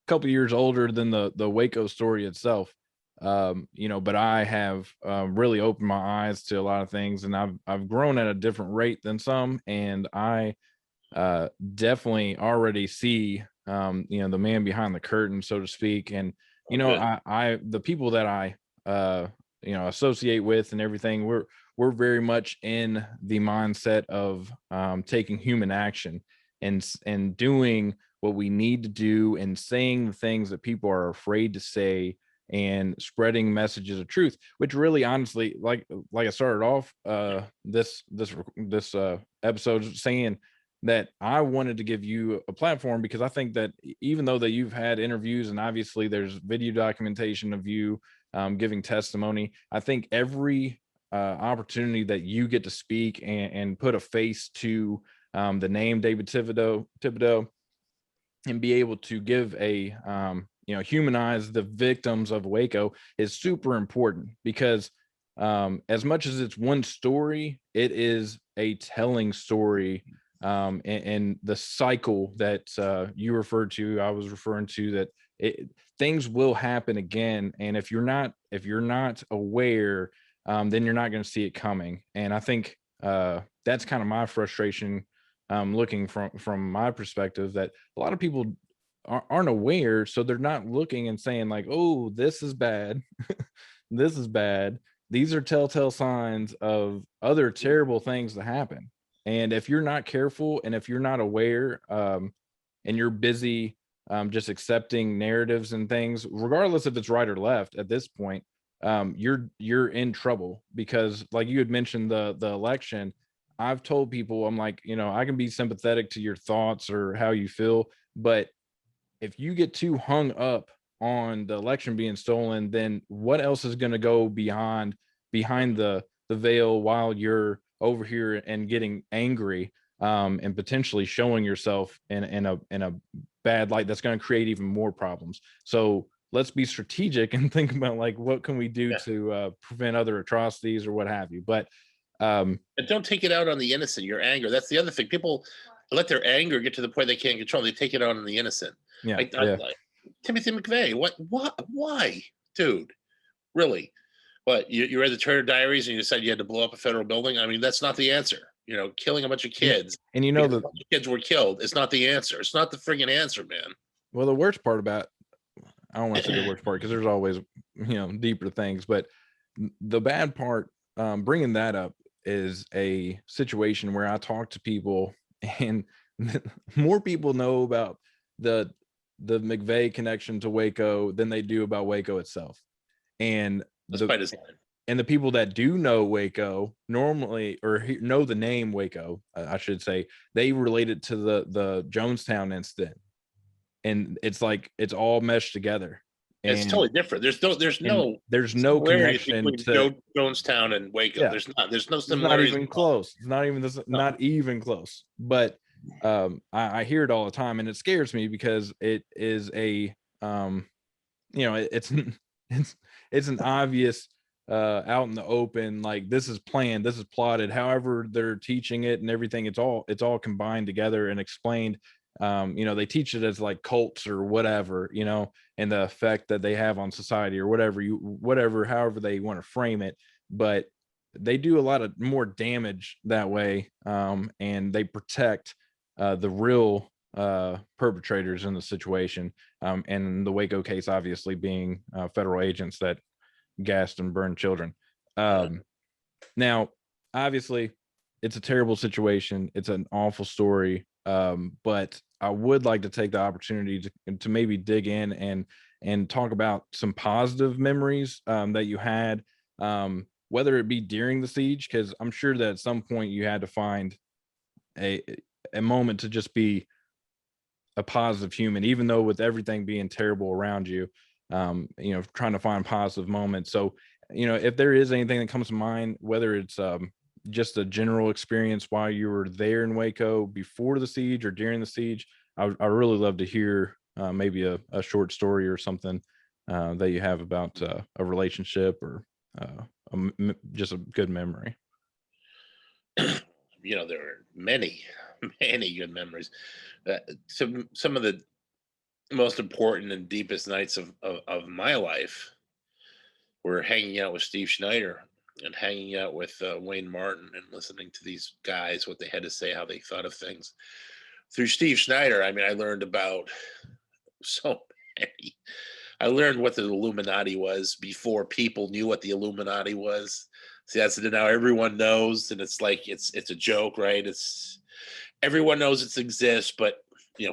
couple years older than the Waco story itself. You know, but I have really opened my eyes to a lot of things, and I've grown at a different rate than some, and I definitely already see you know, the man behind the curtain, so to speak. And you know, I the people that I you know, associate with and everything, we're very much in the mindset of taking human action and doing what we need to do and saying the things that people are afraid to say and spreading messages of truth, which really honestly, like I started off this episode saying that I wanted to give you a platform because I think that even though that you've had interviews and obviously there's video documentation of you giving testimony, I think every opportunity that you get to speak and put a face to the name David Thibodeau and be able to give a you know, humanize the victims of Waco is super important because as much as it's one story, it is a telling story. And the cycle that you referred to, I was referring to, that things will happen again. And if you're not aware, then you're not going to see it coming. And I think that's kind of my frustration, looking from my perspective, that a lot of people aren't aware, so they're not looking and saying like, oh, this is bad. This is bad. These are telltale signs of other terrible things that happen. And if you're not careful and if you're not aware, and you're busy just accepting narratives and things, regardless if it's right or left at this point, you're in trouble. Because like you had mentioned the election, I've told people, I'm like, you know, I can be sympathetic to your thoughts or how you feel, but if you get too hung up on the election being stolen, then what else is going to go behind the veil while you're over here and getting angry, and potentially showing yourself in a bad light that's going to create even more problems. So let's be strategic and think about like what can we do to prevent other atrocities or what have you. But And don't take it out on the innocent. Your anger. That's the other thing. People let their anger get to the point they can't control. They take it out on the innocent. yeah, Like, yeah. like Timothy McVeigh. What? Why, dude? Really? What? You read the Turner Diaries and you decided you had to blow up a federal building? I mean, that's not the answer. Killing a bunch of kids And because a bunch of kids were killed is not the answer. It's not the friggin' answer, man. well, the worst part about, I don't want to say the worst part because there's always deeper things, but the bad part, bringing that up, is a situation where I talk to people and more people know about the McVeigh connection to Waco than they do about Waco itself. And That's by design. And the people that do know Waco normally, or know the name Waco, I should say, they relate it to the Jonestown incident, and it's like it's all meshed together. And it's totally different. There's no connection between Jonestown and Waco. Yeah, There's no it's similarities. not even close. It's not even this. No. Not even close. But I hear it all the time, and it scares me because it is a it's an obvious out in the open, like this is planned, this is plotted. However they're teaching it and everything, it's all combined together and explained. They teach it as like cults or whatever, and the effect that they have on society or whatever, however they want to frame it. But they do a lot of more damage that way, and they protect the real perpetrators in the situation, and the Waco case obviously being federal agents that gassed and burned children. Now, obviously, it's a terrible situation. It's an awful story. But I would like to take the opportunity to maybe dig in and talk about some positive memories that you had, whether it be during the siege, because I'm sure that at some point you had to find a moment to just be a positive human, even though with everything being terrible around you, trying to find positive moments. So, if there is anything that comes to mind, whether it's just a general experience while you were there in Waco before the siege or during the siege, I really love to hear maybe a short story or something that you have about a relationship or just a good memory. There are many, many good memories. Some of the most important and deepest nights of my life were hanging out with Steve Schneider and hanging out with Wayne Martin and listening to these guys, what they had to say, how they thought of things. Through Steve Schneider, I mean, I learned about so many. I learned what the Illuminati was before people knew what the Illuminati was. See, that's now everyone knows, and it's like it's a joke, right? It's everyone knows it exists, but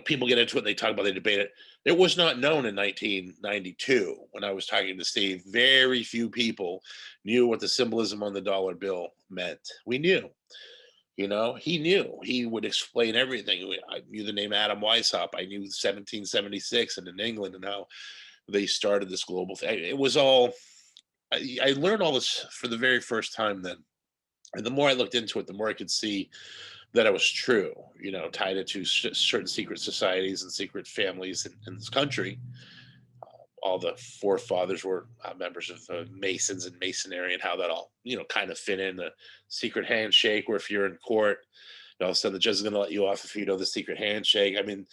people get into it, and they talk about it, they debate it. It was not known in 1992 when I was talking to Steve. Very few people knew what the symbolism on the dollar bill meant. We knew. He knew. He would explain everything. I knew the name Adam Weishaupt. I knew 1776 and in England and how they started this global thing. It was all. I learned all this for the very first time then, and the more I looked into it, the more I could see that it was true. Tied it to certain secret societies and secret families in this country. All the forefathers were members of Masons and Masonry, and how that all kind of fit in the secret handshake. Where if you're in court, all of a sudden the judge is going to let you off if you know the secret handshake. I mean,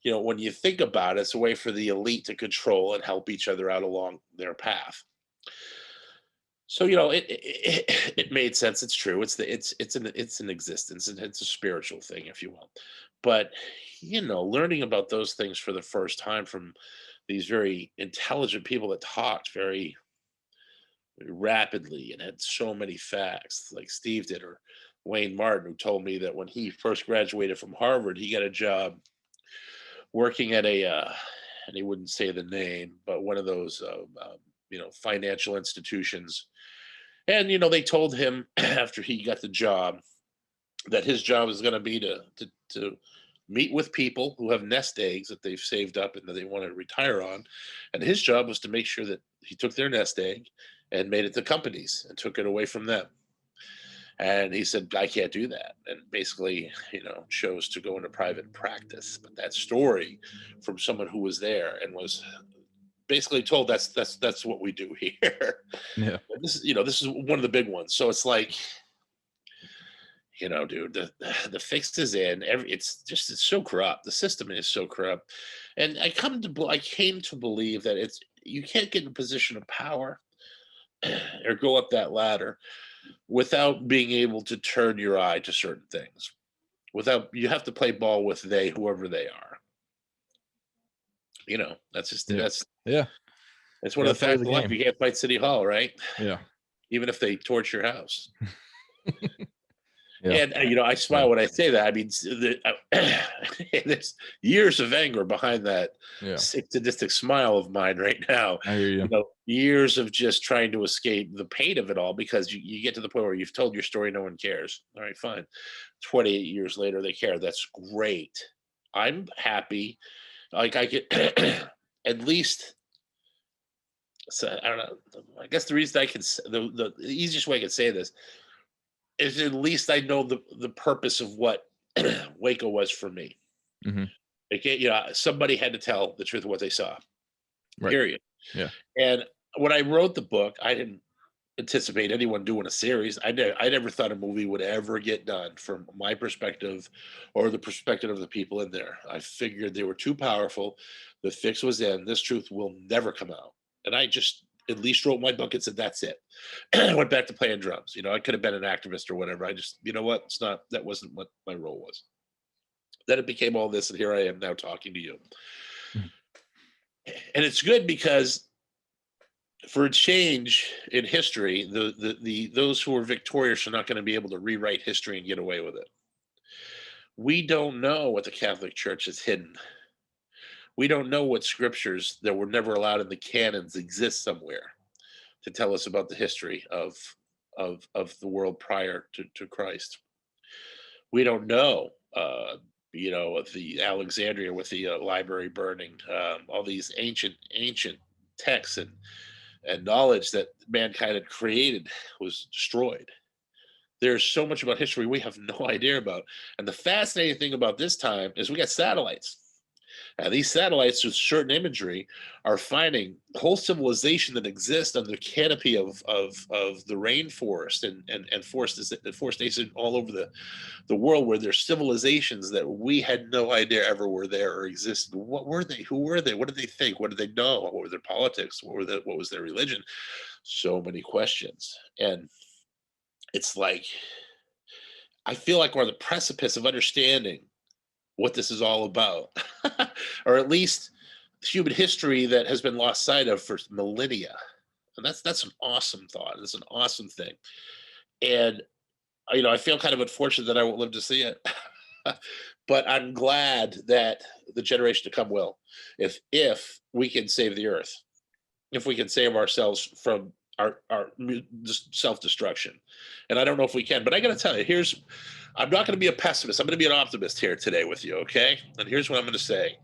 when you think about it, it's a way for the elite to control and help each other out along their path. So it made sense. It's true. It's an existence, and it's a spiritual thing, if you will. But learning about those things for the first time from these very intelligent people that talked very, very rapidly and had so many facts, like Steve did, or Wayne Martin, who told me that when he first graduated from Harvard, he got a job working at and he wouldn't say the name, but one of those financial institutions. And they told him after he got the job that his job was going to be to meet with people who have nest eggs that they've saved up and that they want to retire on. And his job was to make sure that he took their nest egg and made it to companies and took it away from them. And he said, I can't do that. And basically, chose to go into private practice. But that story from someone who was there and was basically told that's what we do here. Yeah. This is one of the big ones. So it's like, dude, the fix is in. It's so corrupt. The system is so corrupt, and I came to believe that you can't get in a position of power or go up that ladder without being able to turn your eye to certain things. You have to play ball with whoever they are. That's just that's one of the facts of life. You can't fight City Hall, right? Yeah. Even if they torch your house. Yeah. And I smile when I say that. I mean, there's years of anger behind that sick, sadistic smile of mine right now. I hear you. Years of just trying to escape the pain of it all, because you get to the point where you've told your story, no one cares. All right, fine. 28 years later, they care. That's great. I'm happy. Like, I get at least. So I don't know. I guess the reason I can, the easiest way I can say this is, at least I know the purpose of what Waco was for me. Mm-hmm. Somebody had to tell the truth of what they saw. Right. Period. Yeah. And when I wrote the book, I didn't anticipate anyone doing a series. I never thought a movie would ever get done from my perspective or the perspective of the people in there. I figured they were too powerful. The fix was in. This truth will never come out. And I just at least wrote my book and said, that's it. I went back to playing drums. I could have been an activist or whatever. I just, that wasn't what my role was. Then it became all this, and here I am now talking to you. And it's good, because for a change in history, those who are victorious are not going to be able to rewrite history and get away with it. We don't know what the Catholic Church has hidden. We don't know what scriptures that were never allowed in the canons exist somewhere to tell us about the history of the world prior to Christ. We don't know, the Alexandria with the library burning, all these ancient texts and knowledge that mankind had created was destroyed. There's so much about history we have no idea about. And the fascinating thing about this time is we got satellites. Now, these satellites with certain imagery are finding the whole civilization that exists under the canopy of the rainforest and forestation all over the world, where there's civilizations that we had no idea ever were there or existed. What were they? Who were they? What did they think? What did they know? What were their politics? What was their religion? So many questions. And it's like, I feel like we're on the precipice of understanding what this is all about, or at least human history that has been lost sight of for millennia. And that's an awesome thought. It's an awesome thing. And, I feel kind of unfortunate that I won't live to see it, but I'm glad that the generation to come will, if we can save the earth, if we can save ourselves from our self-destruction. And I don't know if we can, but I got to tell you, I'm not going to be a pessimist. I'm going to be an optimist here today with you. Okay. And here's what I'm going to say.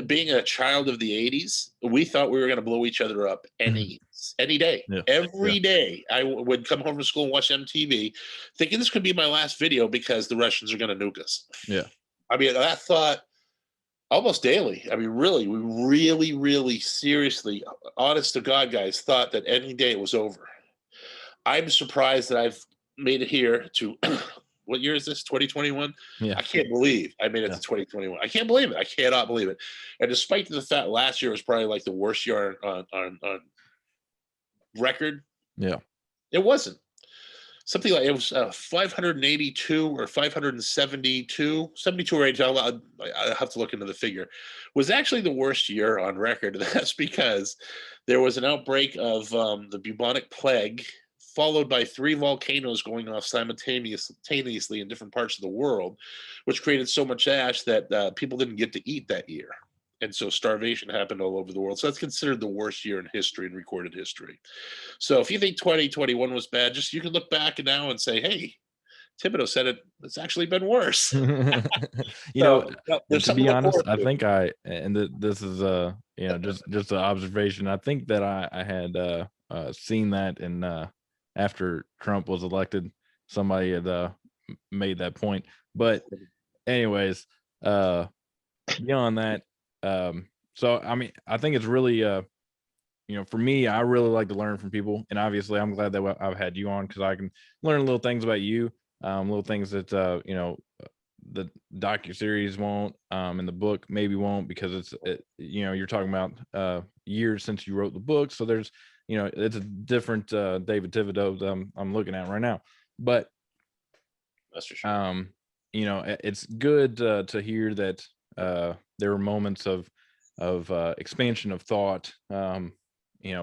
Being a child of the 80s, we thought we were going to blow each other up any day. Yeah. Every day I would come home from school and watch MTV thinking this could be my last video because the Russians are going to nuke us. Yeah. I mean, that thought almost daily. I mean, really, we really, really seriously, honest to God, guys, thought that any day it was over. I'm surprised that I've made it here to what year is this? 2021? Yeah. I can't believe I made it to 2021. I can't believe it. I cannot believe it. And despite the fact last year was probably like the worst year on record. Yeah. It wasn't. Something like it was 582 or 572, 72 or 80. I'll have to look into the figure. Was actually the worst year on record. That's because there was an outbreak of the bubonic plague, followed by 3 volcanoes going off simultaneously in different parts of the world, which created so much ash that people didn't get to eat that year. And so starvation happened all over the world. So that's considered the worst year in history, in recorded history. So if you think 2021 was bad, you can look back now and say, hey, Thibodeau said it's actually been worse. You know, So there's to something be to look honest, forward I to. think this is just an observation. I think that I had seen that in after Trump was elected, somebody had made that point. But anyways, uh beyond that, so I mean, I think it's really for me, I really like to learn from people, and obviously, I'm glad that I've had you on because I can learn little things about you, little things that the docuseries won't, and the book maybe won't because you're talking about years since you wrote the book, so there's it's a different David Thibodeau that I'm looking at right now, but That's for sure. it's good to hear that there were moments of expansion of thought,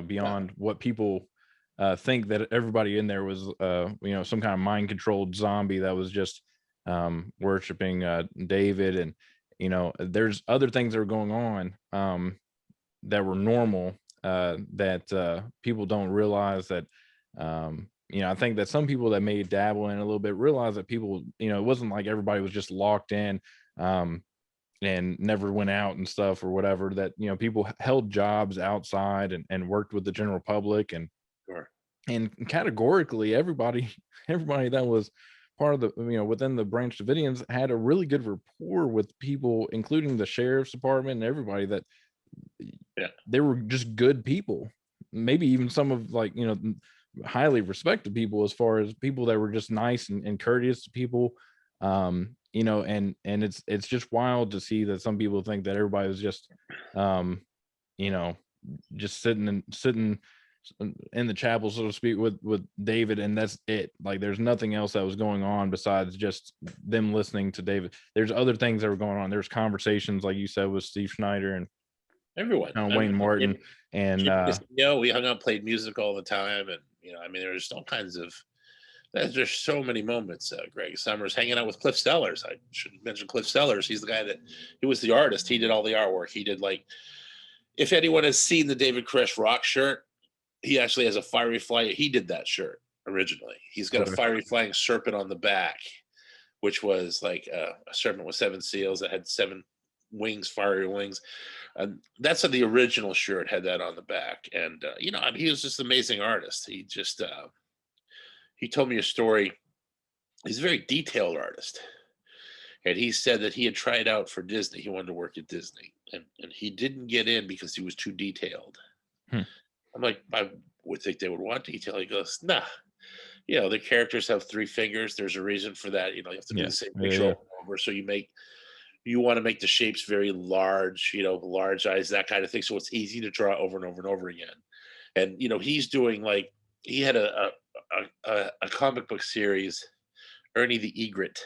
beyond what people think that everybody in there was some kind of mind controlled zombie that was just worshiping David, and there's other things that are going on that were normal that people don't realize that I think that some people that may dabble in a little bit realize that people, it wasn't like everybody was just locked in and never went out and stuff or whatever, that people held jobs outside and worked with the general public, Sure. and categorically everybody everybody that was part of the within the Branch Davidians had a really good rapport with people, including the sheriff's department and everybody, that Yeah. they were just good people, maybe even some of highly respected people, as far as people that were just nice and courteous to people, and it's just wild to see that some people think that everybody was just um you know just sitting in the chapel, so to speak, with David, and that's it. Like, there's nothing else that was going on besides just them listening to David. There's other things that were going on. There's conversations, like you said, with Steve Schneider and Everyone. Wayne Martin, and We hung out, played music all the time, and I mean, there's all kinds of. There's just so many moments. Greg Summers hanging out with Cliff Stellars. I should mention Cliff Stellars. He's the guy he was the artist. He did all the artwork. He did, like, if anyone has seen the David Koresh rock shirt, he actually has a fiery fly. He did that shirt originally. He's got a fiery flying serpent on the back, which was like a serpent with 7 seals that had 7 wings, fiery wings. And that's the original shirt had that on the back. And I mean, he was just an amazing artist. He just he told me a story. He's a very detailed artist, and he said that he had tried out for Disney. He wanted to work at Disney, and he didn't get in because he was too detailed. Hmm. I'm like, I would think they would want detail. He goes, nah. The characters have 3 fingers. There's a reason for that. You have to do the same picture over and over. So you want to make the shapes very large, large eyes, that kind of thing. So it's easy to draw over and over and over again. And he's doing, like, he had a comic book series, Ernie the Egret,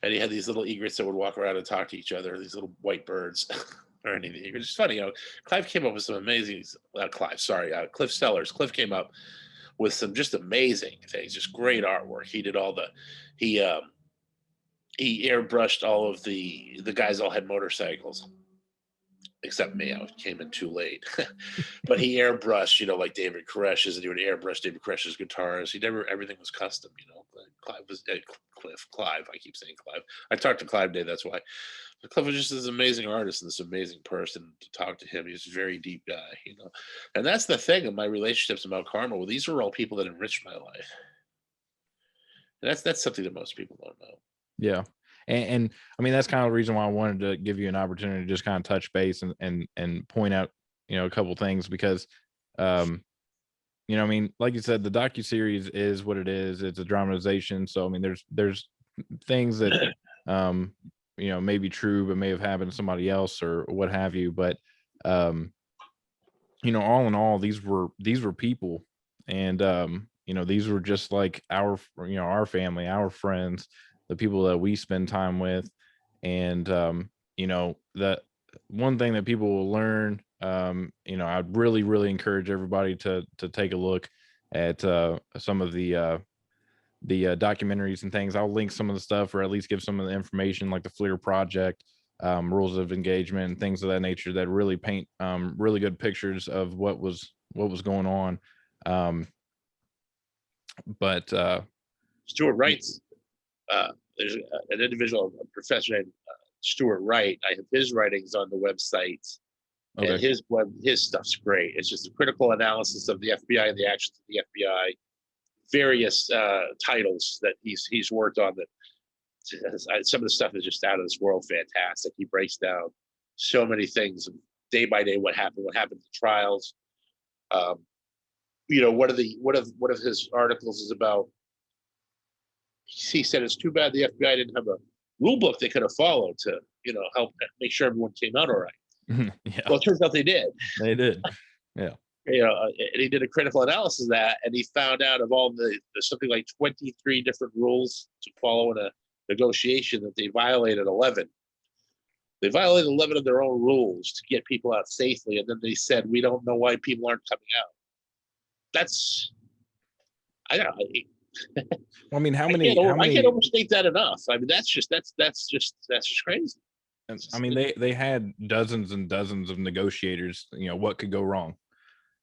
and he had these little egrets that would walk around and talk to each other. These little white birds. Ernie the Egret. It's funny, Clive came up with some amazing. Cliff Stellars. Cliff came up with some just amazing things, just great artwork. He did all the he airbrushed all of the guys all had motorcycles, except me. I came in too late. But he airbrushed, like David Koresh's, and he would airbrush David Koresh's guitars. Everything was custom, Clive. I keep saying Clive. I talked to Clive today, that's why. But Clive was just this amazing artist and this amazing person. To talk to him, he's a very deep guy, And that's the thing of my relationships in Mount Carmel. Well, these are all people that enriched my life. And that's something that most people don't know. Yeah. And I mean, that's kind of the reason why I wanted to give you an opportunity to just kind of touch base and point out, a couple things, because, I mean, like you said, the docuseries is what it is. It's a dramatization. So, I mean, there's things that, may be true, but may have happened to somebody else or what have you. But, all in all, these were people, and, these were just like our family, our friends, the people that we spend time with. And that one thing that people will learn, I'd really encourage everybody to take a look at some of the documentaries and things. I'll link some of the stuff, or at least give some of the information, like the FLIR project, rules of engagement, and things of that nature, that really paint really good pictures of what was going on. But Stuart Wright's, there's an individual, a professor named Stuart Wright. I have his writings on the website, and his stuff's great. It's just a critical analysis of the FBI and the actions of the FBI, various titles that he's worked on. That some of the stuff is just out of this world, fantastic. He breaks down so many things day by day, what happened in the trials. One of his articles is about, he said it's too bad the FBI didn't have a rule book they could have followed to, help make sure everyone came out all right. Yeah. Well, it turns out they did. They did. Yeah. And he did a critical analysis of that, and he found out of all there's something like 23 different rules to follow in a negotiation, that they violated 11. They violated 11 of their own rules to get people out safely, and then they said, we don't know why people aren't coming out. I don't know. Well, I mean, how I many? can't overstate that enough. I mean, that's just crazy. I mean, they had dozens and dozens of negotiators. What could go wrong?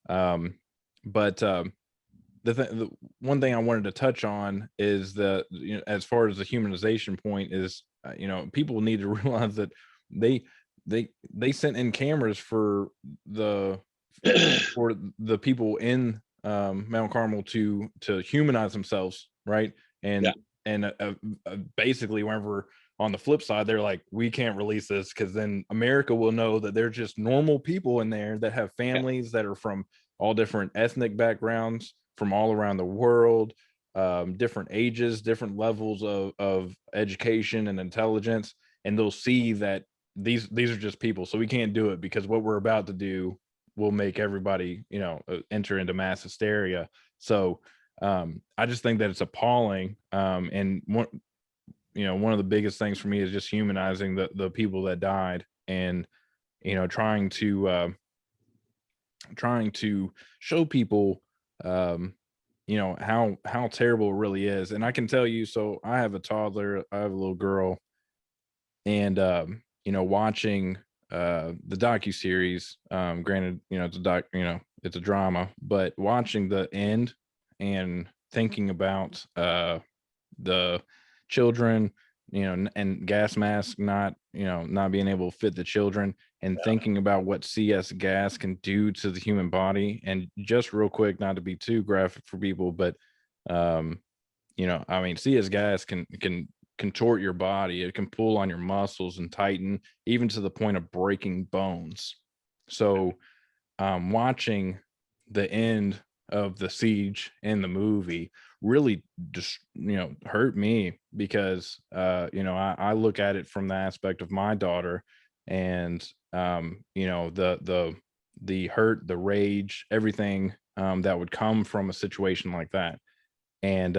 But the one thing I wanted to touch on is that, as far as the humanization point is, people need to realize that they sent in cameras for the people in Mount Carmel to humanize themselves, right? And basically, whenever on the flip side, they're like, we can't release this because then America will know that they're just normal people in there that have families that are from all different ethnic backgrounds, from all around the world, different ages, different levels of education and intelligence, and they'll see that these are just people. So we can't do it, because what we're about to do will make everybody, enter into mass hysteria. So I just think that it's appalling. And one of the biggest things for me is just humanizing the people that died, and trying to show people how terrible it really is. And I can tell you, so I have a toddler, I have a little girl, and watching the docuseries, granted, it's a drama, but watching the end and thinking about the children, and gas mask not being able to fit the children, and thinking about what CS gas can do to the human body. And just real quick, not to be too graphic for people, but I mean, CS gas can contort your body. It can pull on your muscles and tighten, even to the point of breaking bones. So watching the end of the siege in the movie really just hurt me, because I look at it from the aspect of my daughter, and the hurt, the rage, everything that would come from a situation like that. And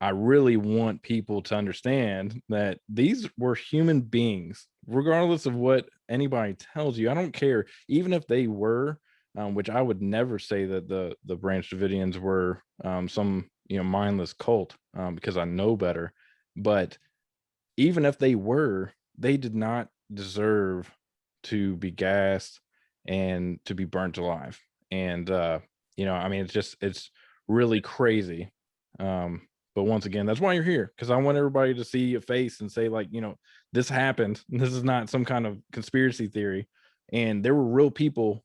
I really want people to understand that these were human beings, regardless of what anybody tells you. I don't care, even if they were, which I would never say that the Branch Davidians were some mindless cult, because I know better. But even if they were, they did not deserve to be gassed and to be burnt alive. And I mean, it's really crazy. But once again, that's why you're here, because I want everybody to see a face and say, like, this happened. This is not some kind of conspiracy theory. And there were real people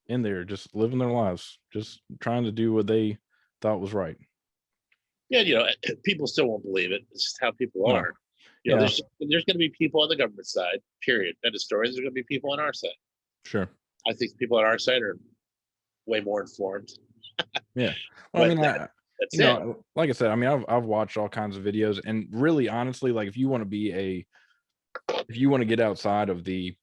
in there just living their lives, just trying to do what they thought was right. Yeah, people still won't believe it. It's just how people are. There's going to be people on the government side, period. End of story. There's going to be people on our side. Sure. I think people on our side are way more informed. Yeah. Well, I mean, that's it. Like I said, I mean, I've watched all kinds of videos, and really, honestly, like, if you want to get outside of the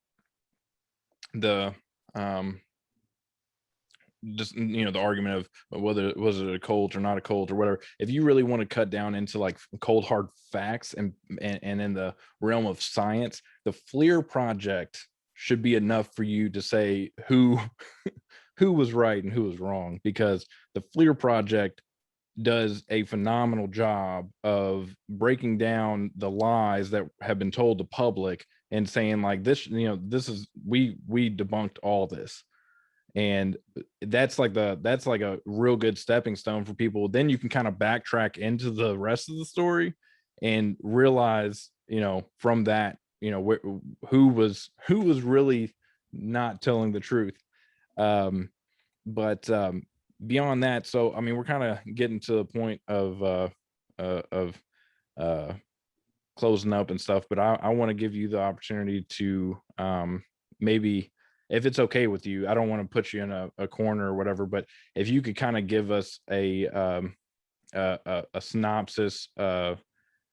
just the argument of whether was it a cult or not a cult or whatever, if you really want to cut down into like cold hard facts and in the realm of science, the FLIR project should be enough for you to say who was right and who was wrong, because the FLIR project does a phenomenal job of breaking down the lies that have been told the public and saying, like, this, this is, we debunked all this. And that's like a real good stepping stone for people. Then you can kind of backtrack into the rest of the story and realize, from that, who was really not telling the truth. But beyond that, so I mean, we're kind of getting to the point of uh closing up and stuff, but I want to give you the opportunity to maybe, if it's okay with you, I don't want to put you in a corner or whatever, but if you could kind of give us a synopsis of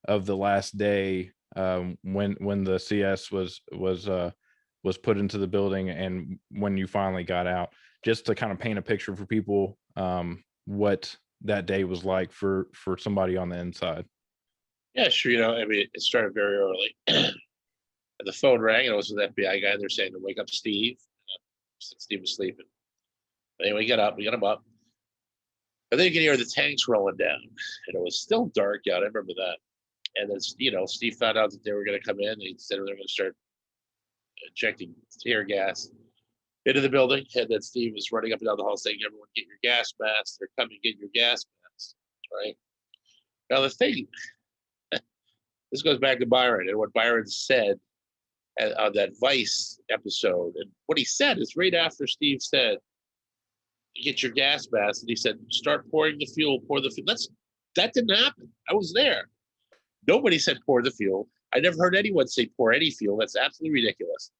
the last day, when the CS was put into the building and when you finally got out, just to kind of paint a picture for people, what that day was like for somebody on the inside. Yeah, sure. I mean, it started very early. And the phone rang, and it was an FBI guy. They're saying to wake up Steve. Steve was sleeping. But anyway, we got him up. And then you can hear the tanks rolling down. And it was still dark out. I remember that. And then, Steve found out that they were going to come in. And he said they were going to start injecting tear gas into the building. And then Steve was running up and down the hall saying, everyone get your gas masks. They're coming, get your gas masks. Right? Now, the thing, this goes back to Byron and what Byron said on that Vice episode. And what he said is right after Steve said, get your gas mask. And he said, start pouring the fuel, pour the fuel. That didn't happen. I was there. Nobody said pour the fuel. I never heard anyone say pour any fuel. That's absolutely ridiculous.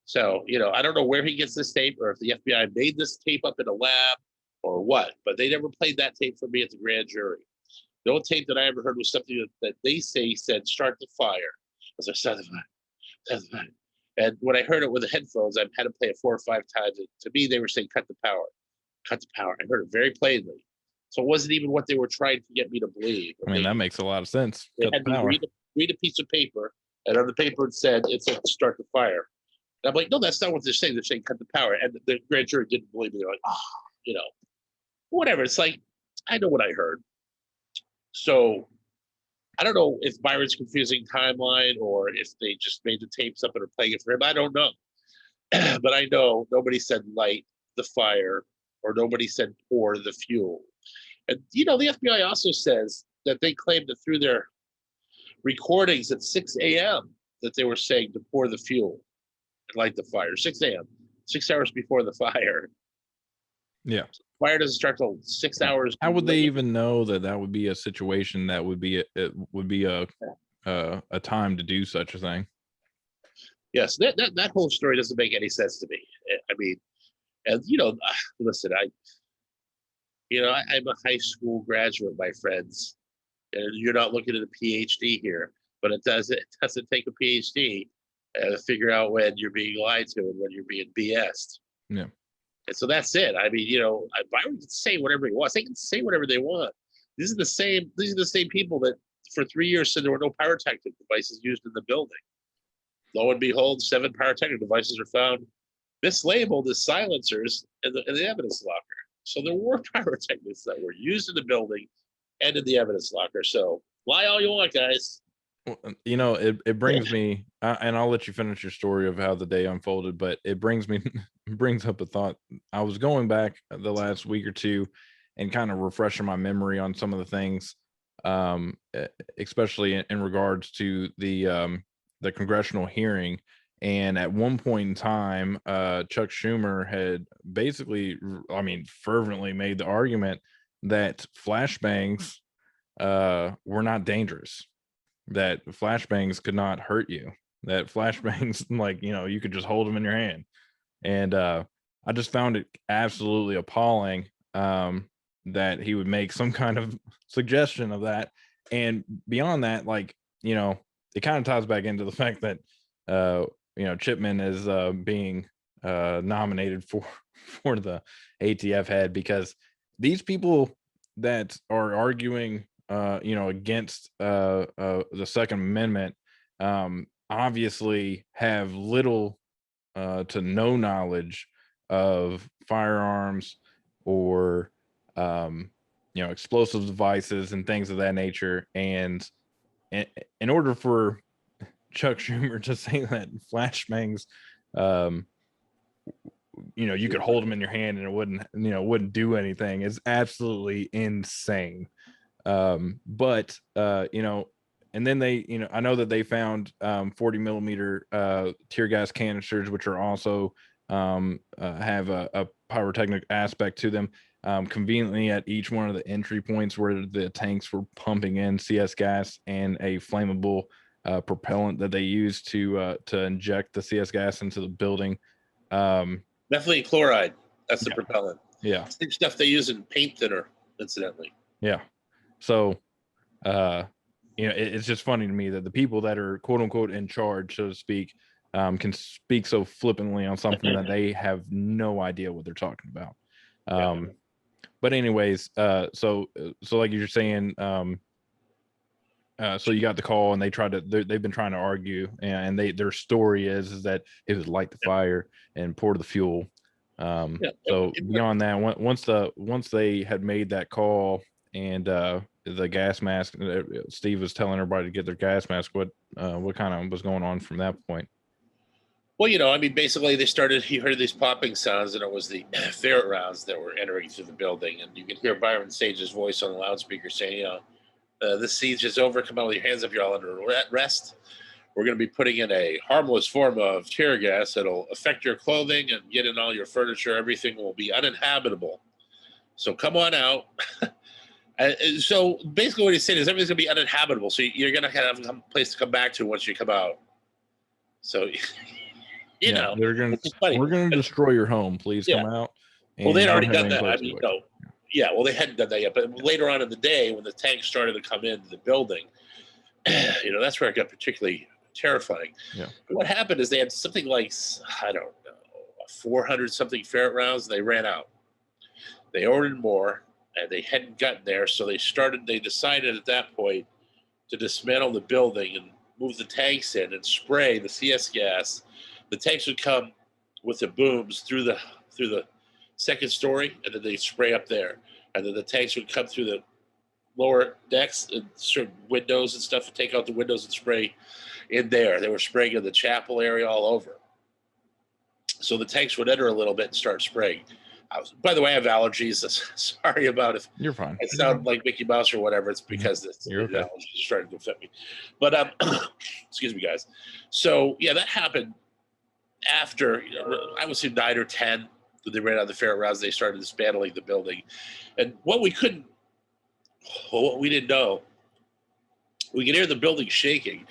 So, I don't know where he gets this tape or if the FBI made this tape up in a lab or what, but they never played that tape for me at the grand jury. The only tape that I ever heard was something that they said, start the fire. As I started the fire. And when I heard it with the headphones, I had to play it 4 or 5 times. To me, they were saying, cut the power. Cut the power. I heard it very plainly. So it wasn't even what they were trying to get me to believe. I mean, that makes a lot of sense. They had me read a piece of paper, and on the paper it said start the fire. And I'm like, no, that's not what they're saying. They're saying cut the power. And the grand jury didn't believe me. They're like, whatever. It's like, I know what I heard. So I don't know if Byron's confusing timeline or if they just made the tapes up and are playing it for him. I don't know. But I know nobody said light the fire or nobody said pour the fuel. And, the FBI also says that they claimed that through their recordings at 6 a.m. that they were saying to pour the fuel and light the fire. 6 a.m., 6 hours before the fire. Yeah. Fire doesn't start till 6 hours. How would they even know that would be a situation that would be a time to do such a thing? Yes, that whole story doesn't make any sense to me. I mean, and listen, I'm a high school graduate, my friends, and you're not looking at a PhD here, but it doesn't take a PhD to figure out when you're being lied to and when you're being BS'd. Yeah. And so that's it. I mean, Byron can say whatever he wants. They can say whatever they want. These are the same people that for 3 years said there were no pyrotechnic devices used in the building. Lo and behold, 7 pyrotechnic devices are found mislabeled as silencers in the evidence locker. So there were pyrotechnics that were used in the building and in the evidence locker. So lie all you want, guys. It brings me, and I'll let you finish your story of how the day unfolded, but it brings up a thought. I was going back the last week or two and kind of refreshing my memory on some of the things, especially in regards to the congressional hearing. And at one point in time, Chuck Schumer had basically, fervently made the argument that flashbangs were not dangerous, that flashbangs could not hurt you, that flashbangs, you could just hold them in your hand. And I just found it absolutely appalling that he would make some kind of suggestion of that. And beyond that, it kind of ties back into the fact that Chipman is being nominated for the ATF head, because these people that are arguing against the Second Amendment obviously have little to no knowledge of firearms or explosive devices and things of that nature. And in order for Chuck Schumer to say that flashbangs you could hold them in your hand and it wouldn't do anything. It's absolutely insane. But and then they, I know that they found 40 millimeter tear gas canisters, which are also have a pyrotechnic aspect to them. Conveniently at each one of the entry points where the tanks were pumping in CS gas and a flammable propellant that they use to inject the CS gas into the building. Definitely chloride. That's the propellant. Yeah. Same stuff they use in paint thinner, incidentally. Yeah. So, it's just funny to me that the people that are quote unquote in charge, so to speak, can speak so flippantly on something that they have no idea what they're talking about. But anyways, so like you're saying, so you got the call and they've been trying to argue, and their story is that it was light the fire and pour the fuel. So beyond that, once they had made that call and the gas mask, Steve was telling everybody to get their gas mask. What kind of was going on from that point? Well, basically you heard these popping sounds, and it was the ferret rounds that were entering through the building. And you could hear Byron Sage's voice on the loudspeaker saying, this siege is over. Come out with your hands up. You're all under arrest. We're going to be putting in a harmless form of tear gas that'll affect your clothing and get in all your furniture. Everything will be uninhabitable. So come on out. So basically what he's saying is everything's going to be uninhabitable. So you're going to have a place to come back to once you come out. So... we're going to destroy your home. Please come out. Well, they'd already done that. Well, they hadn't done that yet. But later on in the day, when the tanks started to come into the building, that's where it got particularly terrifying. Yeah. But what happened is they had something like, 400 something ferret rounds, and they ran out. They ordered more, and they hadn't gotten there. So they decided at that point to dismantle the building and move the tanks in and spray the CS gas. The tanks would come with the booms through the second story, and then they'd spray up there. And then the tanks would come through the lower decks and certain windows and stuff, and take out the windows and spray in there. They were spraying in the chapel area all over. So the tanks would enter a little bit and start spraying. By the way, I have allergies. Sorry about it. You're fine. I sound like Mickey Mouse or whatever. It's because the allergies are starting to affect me. But excuse me, guys. So that happened. After, I would say 9 or 10, when they ran out of the ferret rounds, they started dismantling the building. And what we didn't know, we could hear the building shaking,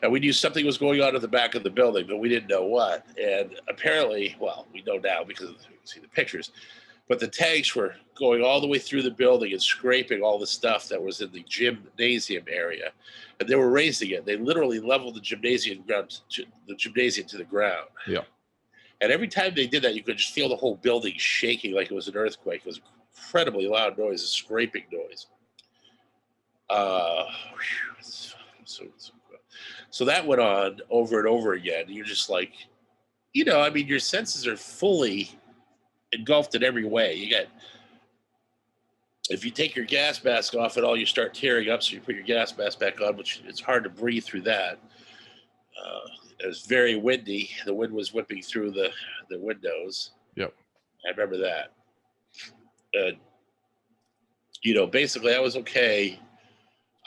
and we knew something was going on at the back of the building, but we didn't know what. And apparently, we know now because we can see the pictures, but the tanks were going all the way through the building and scraping all the stuff that was in the gymnasium area. And they were raising it. They literally leveled the gymnasium to the ground. Yeah. And every time they did that, you could just feel the whole building shaking like it was an earthquake. It was incredibly loud noise, a scraping noise. So that went on over and over again. You're just like, your senses are fully engulfed in every way. If you take your gas mask off at all, you start tearing up. So you put your gas mask back on, which it's hard to breathe through that. It was very windy. The wind was whipping through the windows. Yep. I remember that. Basically I was okay.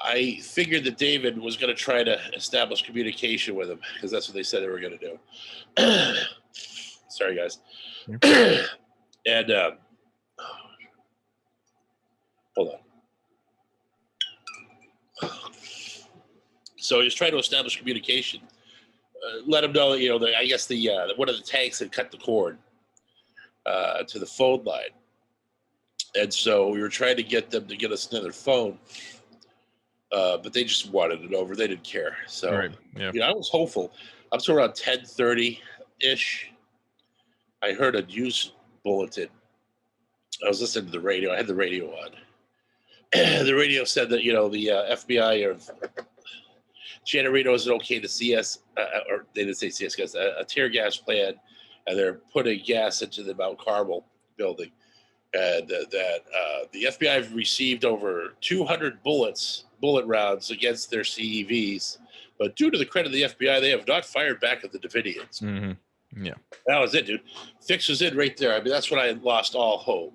I figured that David was going to try to establish communication with him because that's what they said they were going to do. Sorry, guys. And hold on. So he was trying to establish communication. Let him know, that I guess one of the tanks had cut the cord to the phone line. And so we were trying to get them to get us another phone. But they just wanted it over. They didn't care. So, I was hopeful. Up to around 10:30-ish, I heard a news bulletin. I was listening to the radio. I had the radio on. The radio said that, the FBI or Janet Reno is okay to CS, or they didn't say CS gas, a tear gas plan, and they're putting gas into the Mount Carmel building. And that the FBI have received over 200 bullet rounds against their CEVs, but due to the credit of the FBI, they have not fired back at the Davidians. Mm-hmm. Yeah. That was it, dude. Fix was in right there. I mean, that's when I lost all hope.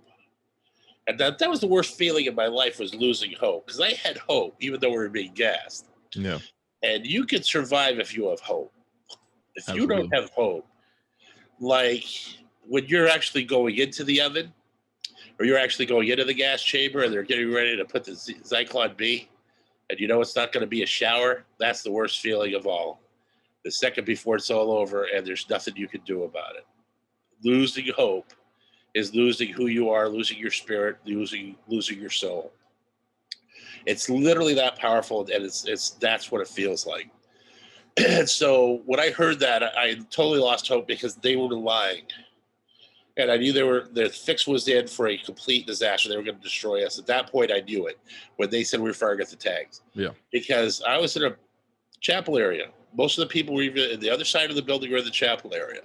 And that was the worst feeling in my life, was losing hope, because I had hope, even though we were being gassed. Yeah. And you can survive if you have hope. If you don't Absolutely. have hope, like when you're actually going into the oven, or you're actually going into the gas chamber and they're getting ready to put the Zyklon B, and you know it's not going to be a shower, that's the worst feeling of all. The second before it's all over and there's nothing you can do about it. Losing hope is losing who you are, losing your spirit, losing your soul. It's literally that powerful, and it's that's what it feels like. And so when I heard that, I totally lost hope, because they were lying. And I knew the fix was in for a complete disaster. They were going to destroy us. At that point, I knew it when they said we were firing at the tanks. Yeah. Because I was in a chapel area. Most of the people were even in the other side of the building, were in the chapel area.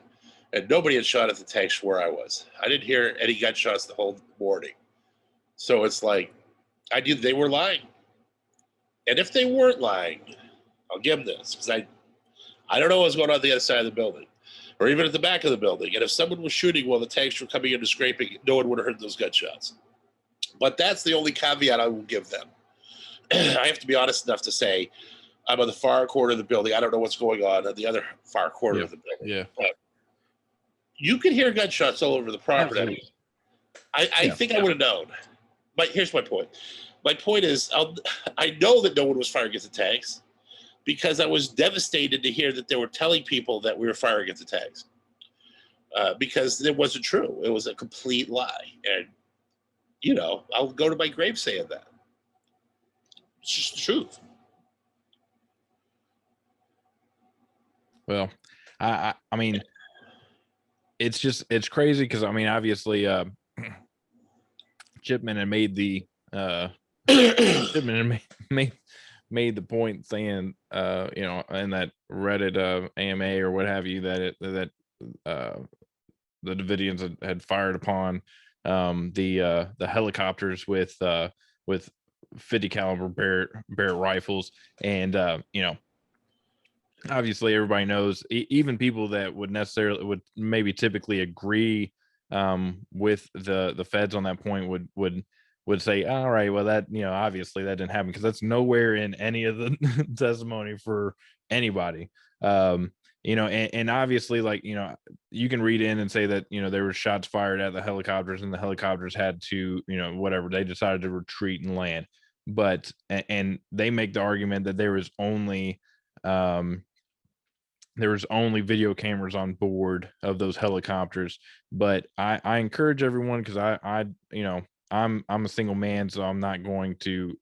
And nobody had shot at the tanks where I was. I didn't hear any gunshots the whole morning. So it's like, I knew they were lying. And if they weren't lying, I'll give them this, because I don't know what's going on the other side of the building, or even at the back of the building. And if someone was shooting while the tanks were coming in and scraping, no one would have heard those gunshots. But that's the only caveat I will give them. I have to be honest enough to say, I'm on the far corner of the building. I don't know what's going on the other far corner of the building. Yeah. But you can hear gunshots all over the property. Absolutely. I think I would have known. But here's my point. My point is, I know that no one was firing at the tanks, because I was devastated to hear that they were telling people that we were firing at the tanks, because it wasn't true. It was a complete lie. And, you know, I'll go to my grave saying that. It's just the truth. Well, I mean, it's crazy, because I mean, obviously, Chipman had made the Chipman had made the point saying, you know, in that Reddit AMA or what have you, that the Davidians had fired upon the helicopters with 50 caliber Barrett rifles, and you know, obviously everybody knows, even people that would maybe typically agree with the feds on that point would say, all right, well, that, you know, obviously that didn't happen, because that's nowhere in any of the testimony for anybody. You know, and obviously, like, you know, you can read in and say that, you know, there were shots fired at the helicopters, and the helicopters had to, you know, whatever, they decided to retreat and land. But and they make the argument that there was only video cameras on board of those helicopters. But I encourage everyone, because I you know, I'm a single man, so I'm not going to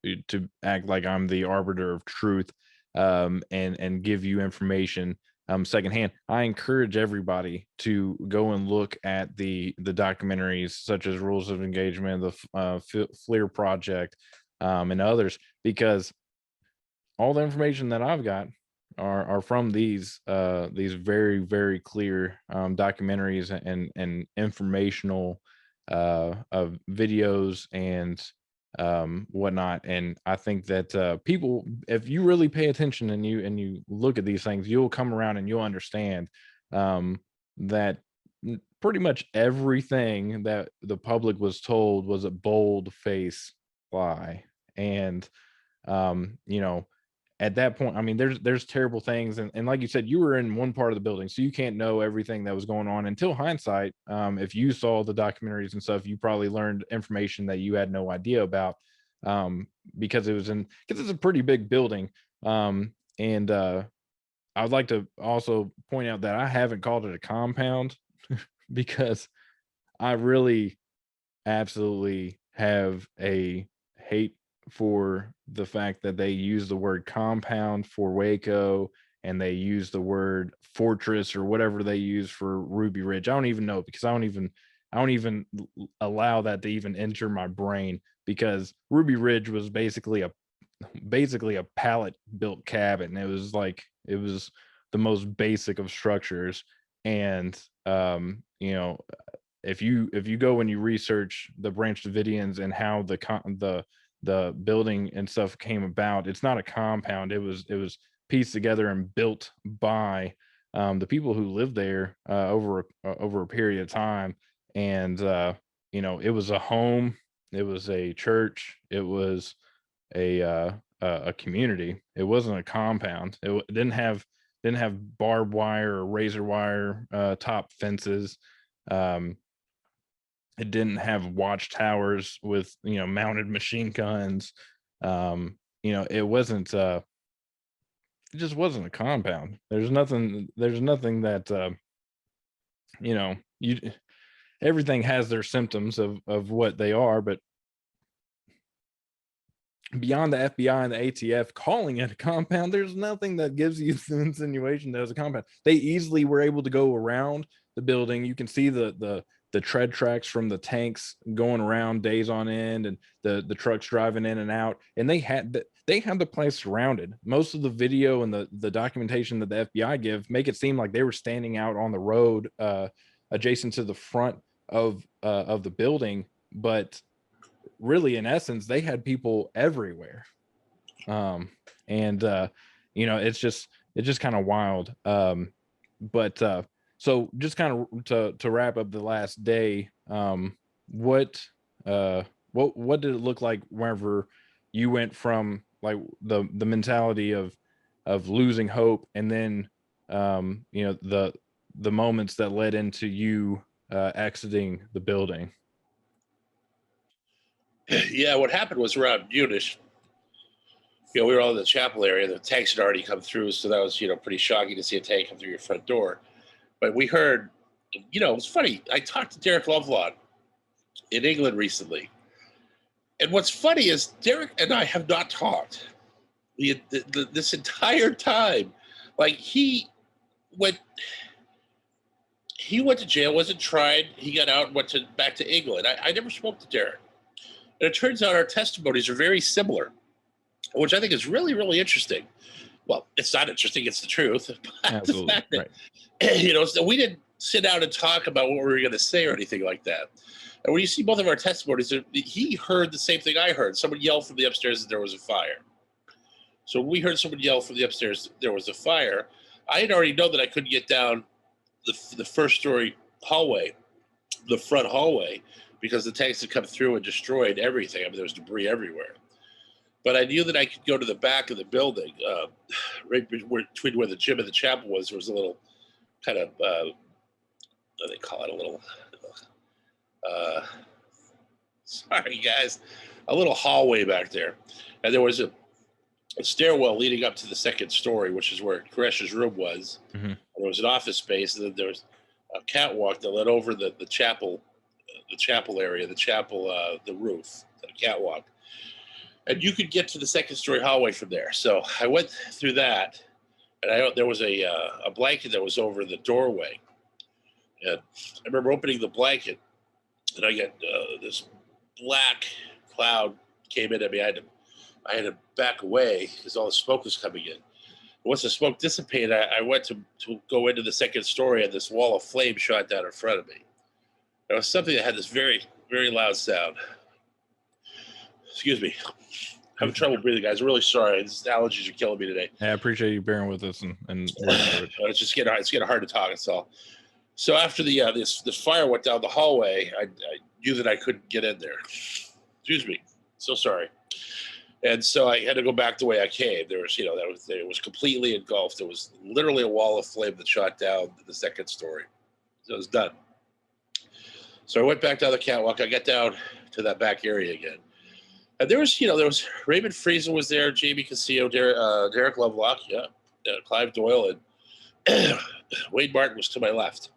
act like I'm the arbiter of truth, and give you information secondhand. I encourage everybody to go and look at the documentaries, such as Rules of Engagement, the FLIR Project, and others, because all the information that I've got are from these very, very clear documentaries and informational videos and whatnot. And I think that people, if you really pay attention and you look at these things, you'll come around and you'll understand that pretty much everything that the public was told was a bold-faced lie. And you know, at that point, I mean, there's terrible things, and like you said, you were in one part of the building, so you can't know everything that was going on until hindsight. If you saw the documentaries and stuff, you probably learned information that you had no idea about, because it's a pretty big building. And I would like to also point out that I haven't called it a compound because I really absolutely have a hate for the fact that they use the word compound for Waco, and they use the word fortress or whatever they use for Ruby Ridge. I don't even know, because I don't even allow that to even enter my brain, because Ruby Ridge was basically a pallet built cabin. It was the most basic of structures. And you know, if you go and you research the Branch Davidians and how the building and stuff came about, it's not a compound. It was pieced together and built by the people who lived there over a period of time. And it was a home, it was a church, it was a community. It wasn't a compound. It didn't have barbed wire or razor wire top fences. Um, it didn't have watchtowers with mounted machine guns. It wasn't. It just wasn't a compound. There's nothing. There's nothing that you. Everything has their symptoms of what they are, but beyond the FBI and the ATF calling it a compound, there's nothing that gives you the insinuation that it was a compound. They easily were able to go around the building. You can see the tread tracks from the tanks going around days on end, and the trucks driving in and out. And they had the place surrounded. Most of the video and the documentation that the FBI give make it seem like they were standing out on the road adjacent to the front of the building, but really in essence they had people everywhere. And it's just kind of wild. But so just kind of to wrap up the last day, what did it look like whenever you went from like the mentality of losing hope, and then the moments that led into you exiting the building? Yeah, what happened was around Munich. We were all in the chapel area. The tanks had already come through, so that was pretty shocking to see a tank come through your front door. But we heard, it was funny. I talked to Derek Lovelock in England recently, and what's funny is Derek and I have not talked this entire time. Like he went to jail, wasn't tried. He got out and went back to England. I never spoke to Derek. And it turns out our testimonies are very similar, which I think is really, really interesting. Well, it's not interesting, it's the truth. Absolutely. Right. So we didn't sit down and talk about what we were going to say or anything like that. And when you see both of our testimonies, he heard the same thing I heard. Someone yelled from the upstairs that there was a fire. So when we heard someone yell from the upstairs there was a fire, I had already known that I couldn't get down the first story hallway, the front hallway, because the tanks had come through and destroyed everything. I mean, there was debris everywhere. But I knew that I could go to the back of the building, right between where the gym and the chapel was. There was a little kind of, what do they call it? A little, sorry guys, a little hallway back there. And there was a stairwell leading up to the second story, which is where Koresh's room was. Mm-hmm. And there was an office space, and then there was a catwalk that led over the chapel area, the roof, the catwalk. And you could get to the second story hallway from there. So I went through that, and there was a blanket that was over the doorway. And I remember opening the blanket, and I got this black cloud came in at me. I had to back away because all the smoke was coming in. Once the smoke dissipated, I went to go into the second story, and this wall of flame shot down in front of me. There was something that had this very, very loud sound. Excuse me. I'm having trouble breathing, guys. I'm really sorry. These allergies are killing me today. I appreciate you bearing with us and it's just getting hard to talk. That's all. So after the this fire went down the hallway, I knew that I couldn't get in there. Excuse me. So sorry. And so I had to go back the way I came. There was, it was completely engulfed. There was literally a wall of flame that shot down to the second story. So it was done. So I went back down the catwalk. I got down to that back area again. And there was Raymond Friesen was there, Jamie Casillo, Derek Lovelock, Clive Doyle, and Wade Martin was to my left,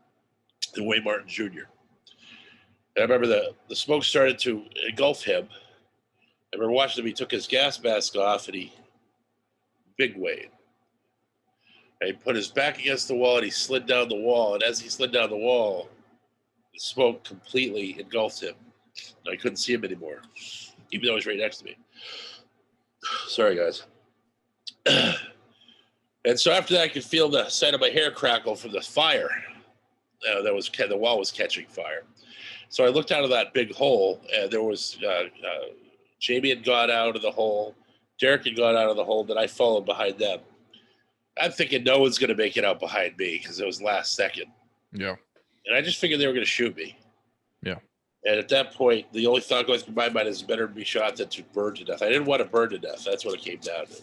and Wade Martin Jr. And I remember the smoke started to engulf him. I remember watching him. He took his gas mask off, and big Wade. And he put his back against the wall, and he slid down the wall. And as he slid down the wall, the smoke completely engulfed him. And I couldn't see him anymore, even though he was right next to me. Sorry, guys. And so after that, I could feel the side of my hair crackle from the fire. The wall was catching fire. So I looked out of that big hole, and there was Jamie had got out of the hole. Derek had got out of the hole. Then I followed behind them. I'm thinking no one's going to make it out behind me because it was last second. Yeah. And I just figured they were going to shoot me. Yeah. And at that point, the only thought going through my mind is better to be shot than to burn to death. I didn't want to burn to death. That's what it came down to.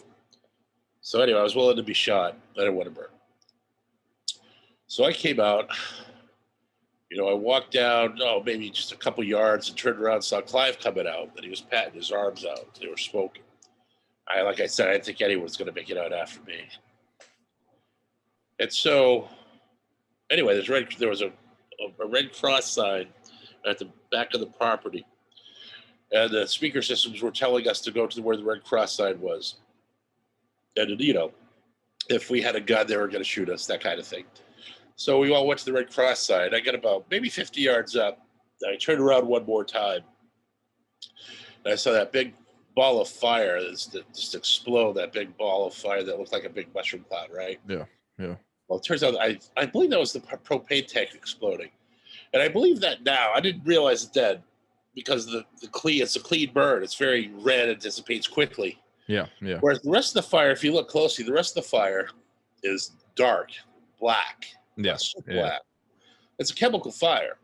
So anyway, I was willing to be shot. I didn't want to burn. So I came out. I walked down, maybe just a couple yards and turned around and saw Clive coming out. And he was patting his arms out. They were smoking. Like I said, I didn't think anyone was going to make it out after me. And so, anyway, there was a Red Cross sign at the back of the property. And the speaker systems were telling us to go to where the Red Cross sign was. And, if we had a gun, they were going to shoot us, that kind of thing. So we all went to the Red Cross sign. I got about maybe 50 yards up. I turned around one more time. And I saw that big ball of fire just explode, that big ball of fire that looked like a big mushroom cloud, right? Yeah. Yeah. Well, it turns out I believe that was the propane tank exploding. And I believe that now. I didn't realize it then because it's a clean burn. It's very red and dissipates quickly. Yeah. Yeah. Whereas the rest of the fire, if you look closely, the rest of the fire is dark, black. Yeah. Black. It's a chemical fire.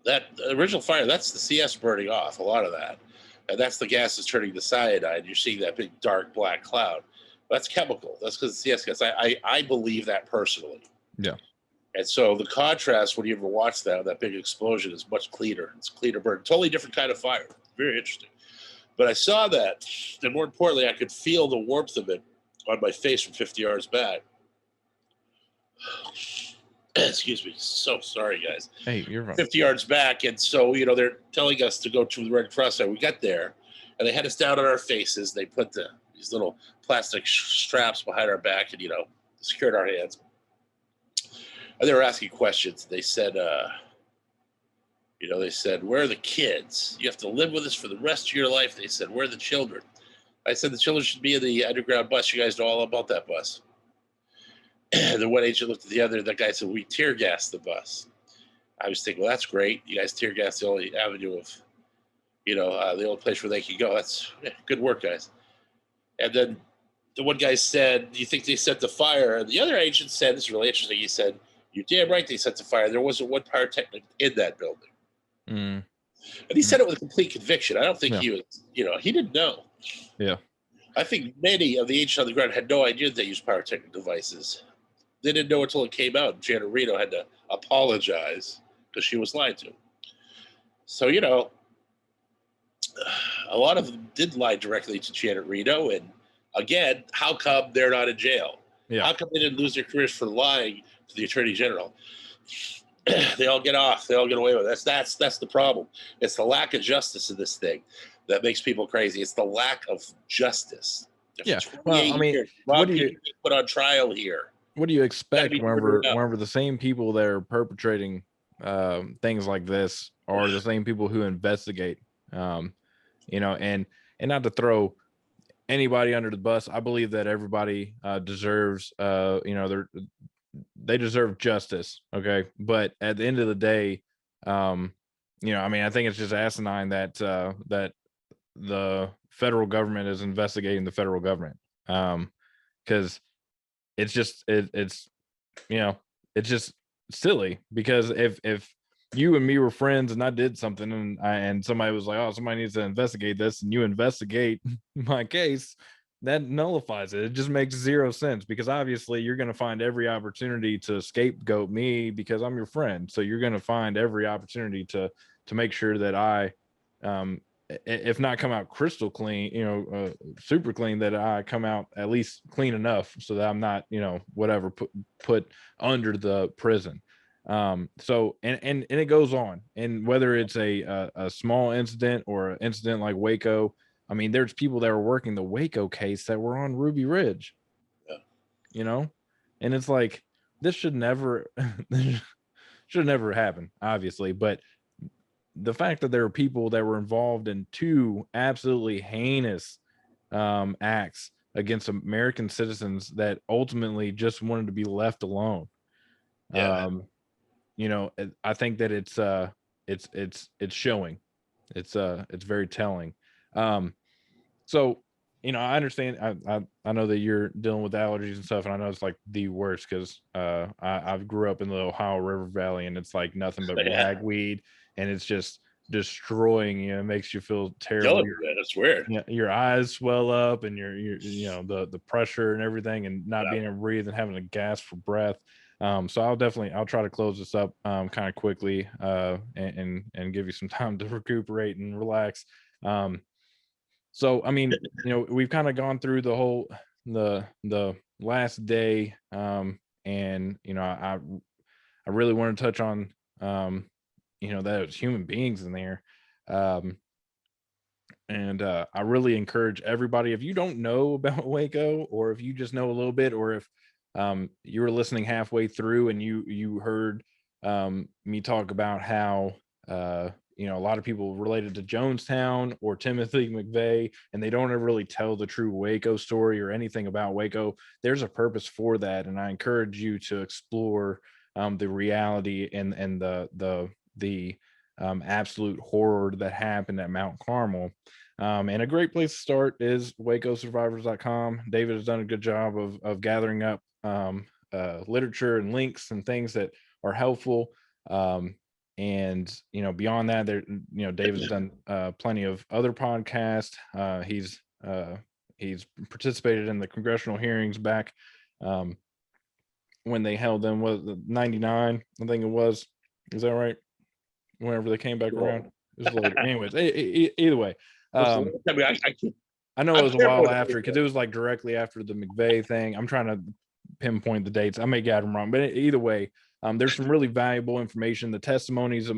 That original fire, that's the CS burning off, a lot of that. And that's the gas that's turning to cyanide. You're seeing that big dark black cloud. That's chemical. That's because it's CS gas. I believe that personally. Yeah. And so the contrast when you ever watch that big explosion is much cleaner. It's cleaner burn. Totally different kind of fire. Very interesting. But I saw that, and more importantly, I could feel the warmth of it on my face from 50 yards back. Excuse me. So sorry, guys. Hey, you're right. 50 yards back. And so, they're telling us to go to the Red Cross. We got there, and they had us down on our faces. They put these little plastic straps behind our back and, secured our hands. And they were asking questions. They said, where are the kids? You have to live with us for the rest of your life. They said, where are the children? I said, the children should be in the underground bus. You guys know all about that bus. The one agent looked at the other. That guy said, we tear gassed the bus. I was thinking, well, that's great. You guys tear gas the only avenue of, the only place where they can go. That's good work, guys. And then the one guy said, do you think they set the fire? And the other agent said, this is really interesting. He said, you're damn right they set the fire. There wasn't one pyrotechnic in that building. Mm. And he said it with complete conviction. I don't think he was, he didn't know. Yeah. I think many of the agents on the ground had no idea they used pyrotechnic devices. They didn't know until it came out. And Janet Reno had to apologize because she was lied to. So, a lot of them did lie directly to Janet Reno. And again, how come they're not in jail? Yeah. How come they didn't lose their careers for lying to the Attorney General? They all get off. They all get away with it. That's the problem. It's the lack of justice in this thing that makes people crazy. It's the lack of justice. Yeah. Well, I mean, what do you put on trial here? What do you expect whenever the same people that are perpetrating things like this are the same people who investigate? And not to throw anybody under the bus. I believe that everybody deserves, they deserve justice. Okay. But at the end of the day, I think it's just asinine that the federal government is investigating the federal government. Because it's just silly, because if you and me were friends and I did something and somebody was like, oh, somebody needs to investigate this, and you investigate my case, that nullifies it. It just makes zero sense, because obviously you're going to find every opportunity to scapegoat me because I'm your friend. So you're going to find every opportunity to make sure that I, if not come out crystal clean, super clean, that I come out at least clean enough so that I'm not, whatever, put under the prison. So and it goes on, and whether it's a small incident or an incident like Waco, I mean, there's people that were working the Waco case that were on Ruby Ridge, and it's like, this should never happen, obviously. But the fact that there are people that were involved in two absolutely heinous acts against American citizens that ultimately just wanted to be left alone. I think that it's showing. It's very telling. So I understand. I know that you're dealing with allergies and stuff, and I know it's like the worst because I grew up in the Ohio River Valley, and it's like nothing but Yeah, ragweed, and it's just destroying you. It makes you feel terrible. killing me, man. That's weird. Your eyes swell up, and your the pressure and everything, and not Yeah. being able to breathe and having to gasp for breath. So I'll try to close this up kind of quickly and give you some time to recuperate and relax. So I mean, we've kind of gone through the last day, and I really want to touch on that it's human beings in there. Um, and I really encourage everybody, if you don't know about Waco, or if you just know a little bit, or if you were listening halfway through and you heard me talk about how a lot of people related to Jonestown or Timothy McVeigh, and they don't ever really tell the true Waco story or anything about Waco. There's a purpose for that, and I encourage you to explore the reality and the absolute horror that happened at Mount Carmel. And a great place to start is wacosurvivors.com. David has done a good job of gathering up literature and links and things that are helpful. And beyond that, David's done plenty of other podcasts. He's participated in the congressional hearings back when they held them, was 99, I think it was. Is that right? Whenever they came back around, it was later. Anyways, either way, I mean, I know I'm it was a careful while with after, because it was like directly after the McVeigh thing. I'm trying to pinpoint the dates. I may get them wrong, but either way, there's some really valuable information. The testimonies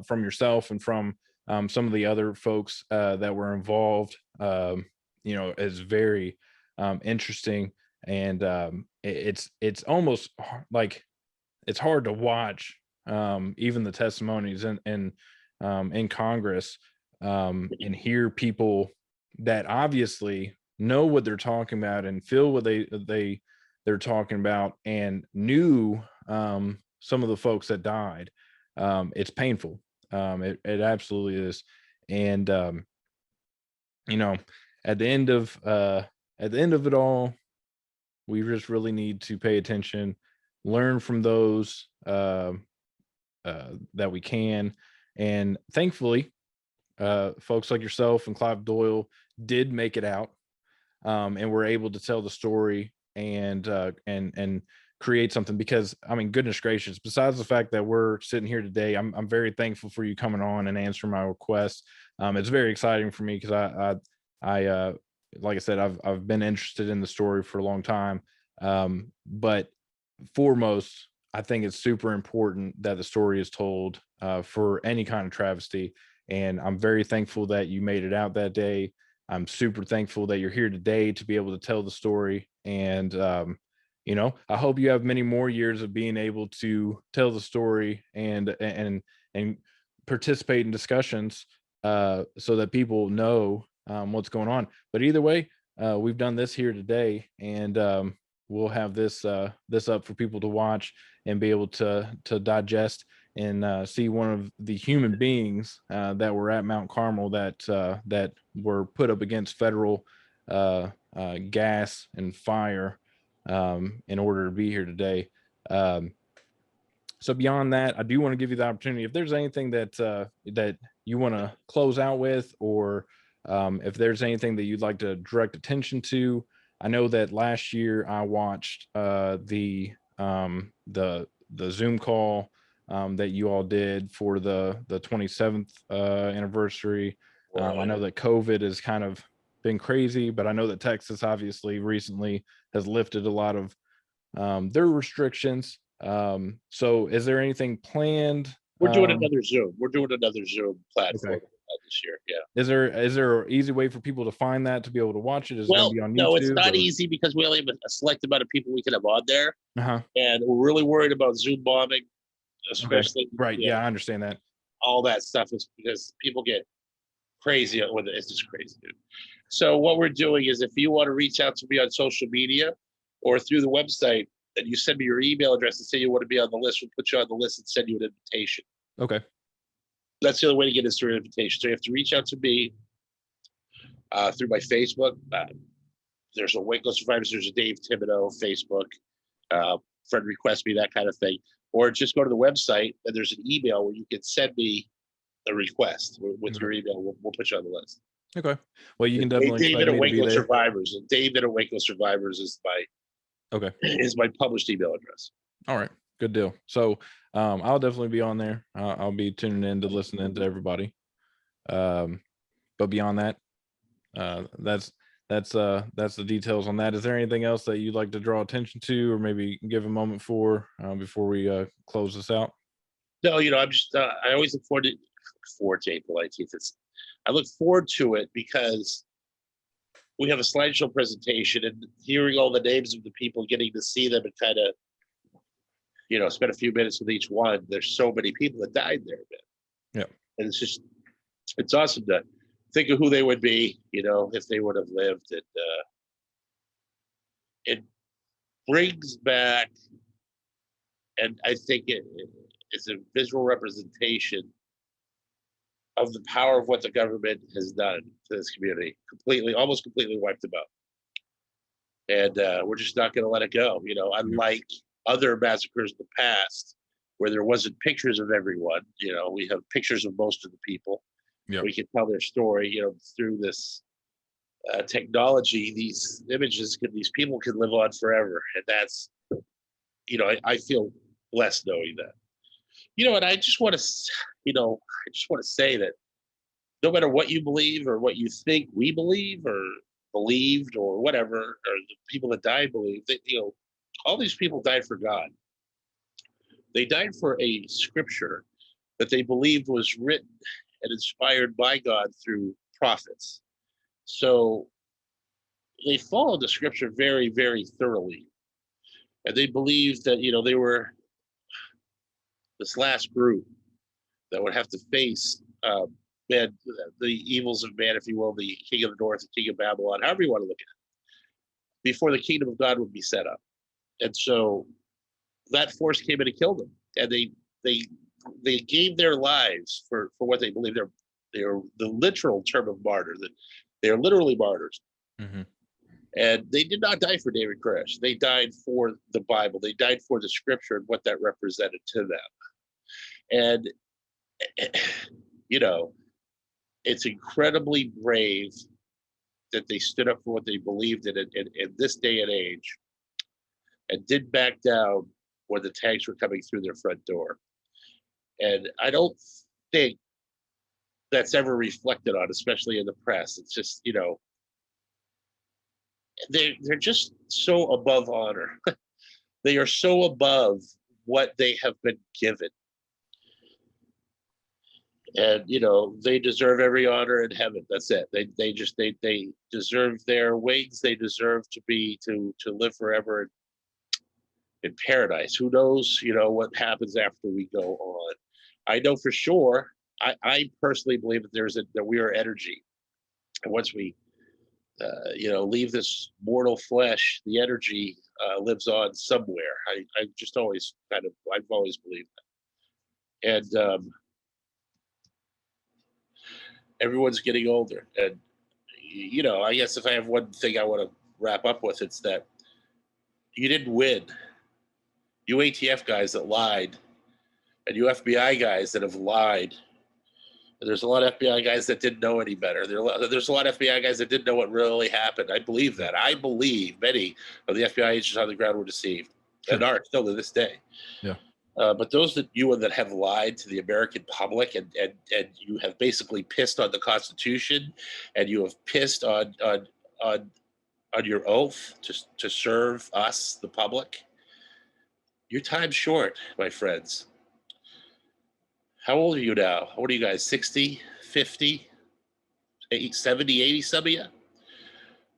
from yourself and from some of the other folks that were involved, is very interesting, and it's almost like it's hard to watch even the testimonies in Congress, and hear people that obviously know what they're talking about and feel what they're talking about, and knew some of the folks that died. It's painful. It absolutely is. And you know, at the end of it all, we just really need to pay attention, learn from those that we can, and thankfully, folks like yourself and Clive Doyle did make it out, and were able to tell the story and create something. Because I mean, goodness gracious, besides the fact that we're sitting here today, I'm very thankful for you coming on and answering my request. It's very exciting for me because I like I said, I've been interested in the story for a long time. But foremost, I think it's super important that the story is told for any kind of travesty. And I'm very thankful that you made it out that day. I'm super thankful that you're here today to be able to tell the story. And, I hope you have many more years of being able to tell the story and participate in discussions so that people know what's going on. But either way, we've done this here today, and we'll have this up for people to watch and be able to digest and see one of the human beings that were at Mount Carmel that were put up against federal gas and fire in order to be here today. So beyond that, I do want to give you the opportunity, if there's anything that you want to close out with, or if there's anything that you'd like to direct attention to. I know that last year I watched the Zoom call that you all did for the 27th anniversary. I know that COVID has kind of been crazy, but I know that Texas obviously recently has lifted a lot of their restrictions. So is there anything planned? We're doing another Zoom. We're doing another Zoom platform Okay. this year. Yeah. Is there an easy way for people to find that, to be able to watch it? Is it going Well, to be on YouTube? no, it's not or- easy because we only have a select amount of people we can have on there, Uh-huh. and we're really worried about Zoom bombing, Okay. especially Right. Yeah, I understand that. all that stuff is because people get crazy with it. It's just crazy, dude. So what we're doing is, if you want to reach out to me on social media or through the website, and you send me your email address and say you want to be on the list, we'll put you on the list and send you an invitation. Okay. That's the other way to get us through an invitation. So you have to reach out to me through my Facebook. there's a Waco Survivors, there's a Dave Thibodeau Facebook, friend request me, that kind of thing. Or just go to the website and there's an email where you can send me a request with your email. We'll put you on the list. Okay. Well, you can definitely David expect at me to be Waco there. Survivors. David at Waco Survivors is my published email address. All right. Good deal. So I'll definitely be on there. I'll be tuning in to listening to everybody. But beyond that, that's the details on that. Is there anything else that you'd like to draw attention to, or maybe give a moment for before we close this out? No, I'm just I always look forward to April 19th. I look forward to it because we have a slideshow presentation and hearing all the names of the people, getting to see them and kind of, spend a few minutes with each one. There's so many people that died there, man. Yeah. And it's awesome to think of who they would be, if they would have lived. And it brings back, and I think it's a visual representation of the power of what the government has done to this community. Almost completely wiped them out. And we're just not going to let it go. Unlike other massacres in the past where there wasn't pictures of everyone, we have pictures of most of the people. Yep. We can tell their story, through this technology. These images, these people can live on forever. And that's, I feel blessed knowing that. And I just want to say that no matter what you believe or what you think we believe or believed or whatever, or the people that died believed, that, all these people died for God. They died for a scripture that they believed was written and inspired by God through prophets. So they followed the scripture very, very thoroughly. And they believed that, they were this last group that would have to face man, the evils of man, if you will, the king of the north, the king of Babylon, however you want to look at it, before the kingdom of God would be set up. And so that force came in to kill them. And they gave their lives for what they believed. They're the literal term of martyr, that they are literally martyrs. Mm-hmm. And they did not die for David Koresh. They died for the Bible. They died for the scripture and what that represented to them. And, it's incredibly brave that they stood up for what they believed in this day and age and did back down when the tanks were coming through their front door. And I don't think that's ever reflected on, especially in the press. It's just, they're just so above honor. They are so above what they have been given. And they deserve every honor in heaven. That's it. They deserve their wings. They deserve to live forever in paradise. Who knows, what happens after we go on. I know for sure. I personally believe that that we are energy, and once we leave this mortal flesh, the energy lives on somewhere. I've always believed that. And everyone's getting older. And, I guess if I have one thing I want to wrap up with, it's that you didn't win. You ATF guys that lied, and you FBI guys that have lied. And there's a lot of FBI guys that didn't know any better. There's a lot of FBI guys that didn't know what really happened. I believe that. I believe many of the FBI agents on the ground were deceived, and are still to this day. Yeah. But those that have lied to the American public and you have basically pissed on the Constitution, and you have pissed on your oath to serve us, the public, your time's short, my friends. How old are you now? What are you guys, 60, 50, 70, 80, some of you?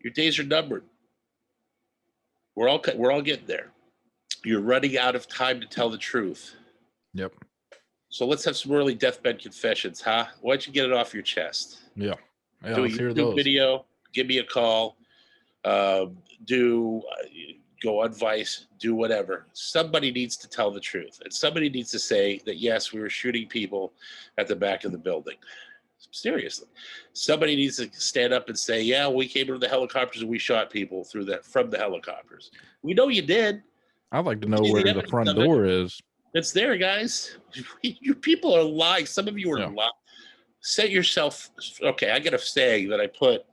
Your days are numbered. We're all getting there. You're running out of time to tell the truth. Yep. So let's have some early deathbed confessions, huh? Why don't you get it off your chest? Yeah. Do a YouTube video, give me a call, go on Vice, do whatever. Somebody needs to tell the truth. And somebody needs to say that, yes, we were shooting people at the back of the building. Seriously, somebody needs to stand up and say, "Yeah, we came into the helicopters and we shot people from the helicopters. We know you did. I'd like to We know see where the evidence front of it. door is. It's there, guys. You people are lying. Some of you are Yeah. lying. Set yourself. Okay, I got a saying that I put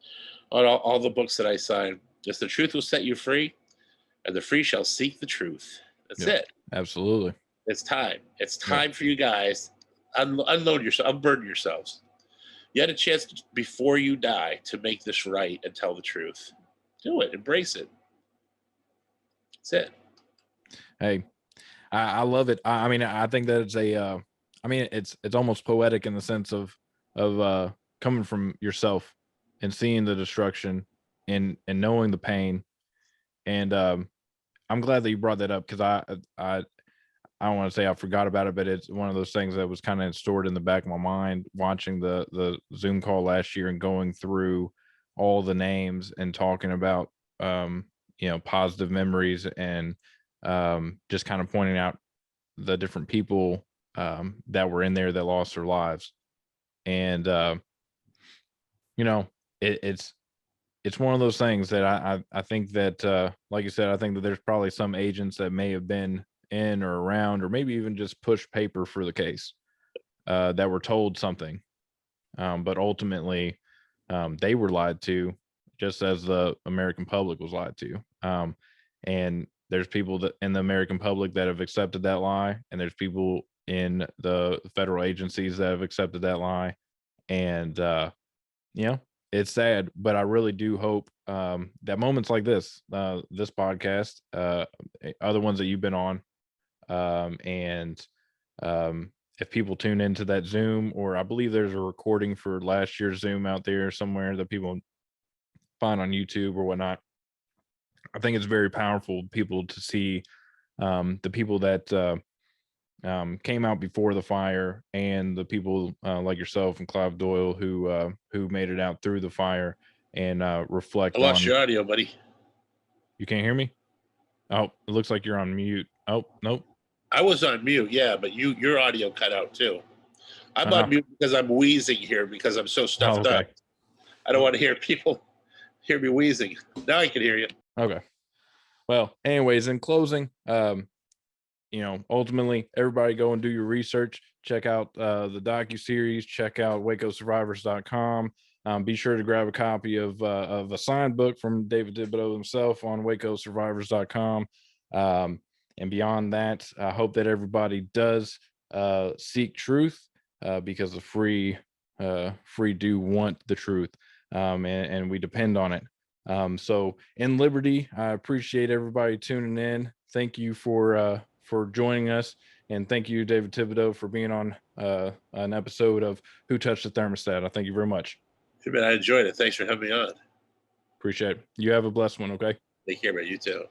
on all the books that I sign. Just the truth will set you free, and the free shall seek the truth. That's Yeah. it. Absolutely. It's time. It's time for you guys. Unload yourself. Unburden yourselves. You had a chance before you die to make this right and tell the truth. Do it. Embrace it. That's it. Hey, I love it. I mean, I think that it's it's almost poetic in the sense of coming from yourself and seeing the destruction and knowing the pain. And I'm glad that you brought that up, because I don't want to say I forgot about it, but it's one of those things that was kind of stored in the back of my mind watching the Zoom call last year and going through all the names and talking about positive memories, and just kind of pointing out the different people that were in there that lost their lives. And it's one of those things that I think that like you said, I think that there's probably some agents that may have been in or around, or maybe even just push paper for the case, that were told something, but ultimately they were lied to, just as the American public was lied to. And there's people that in the American public that have accepted that lie, and there's people in the federal agencies that have accepted that lie. And it's sad, but I really do hope that moments like this podcast, other ones that you've been on, and if people tune into that Zoom, or I believe there's a recording for last year's Zoom out there somewhere that people find on YouTube or whatnot. I think it's very powerful people to see the people that came out before the fire, and the people like yourself and Clive Doyle who made it out through the fire, and reflect I lost on. your audio, buddy. You can't hear me? Oh, it looks like you're on mute. Oh, nope. I was on mute, yeah, but your audio cut out too. I'm on mute because I'm wheezing here because I'm so stuffed up. I don't want to hear people hear me wheezing. Now I can hear you. Okay. Well, anyways, in closing, ultimately, everybody go and do your research. Check out the docuseries. Check out wacosurvivors.com. Be sure to grab a copy of a signed book from David Thibodeau himself on wacosurvivors.com. And beyond that, I hope that everybody does seek truth, because the free do want the truth, and we depend on it. So in liberty, I appreciate everybody tuning in. Thank you for joining us, and thank you, David Thibodeau, for being on an episode of Who Touched the Thermostat. I thank you very much. Hey, man, I enjoyed it. Thanks for having me on. Appreciate it. You have a blessed one. Okay. Take care, man. You too.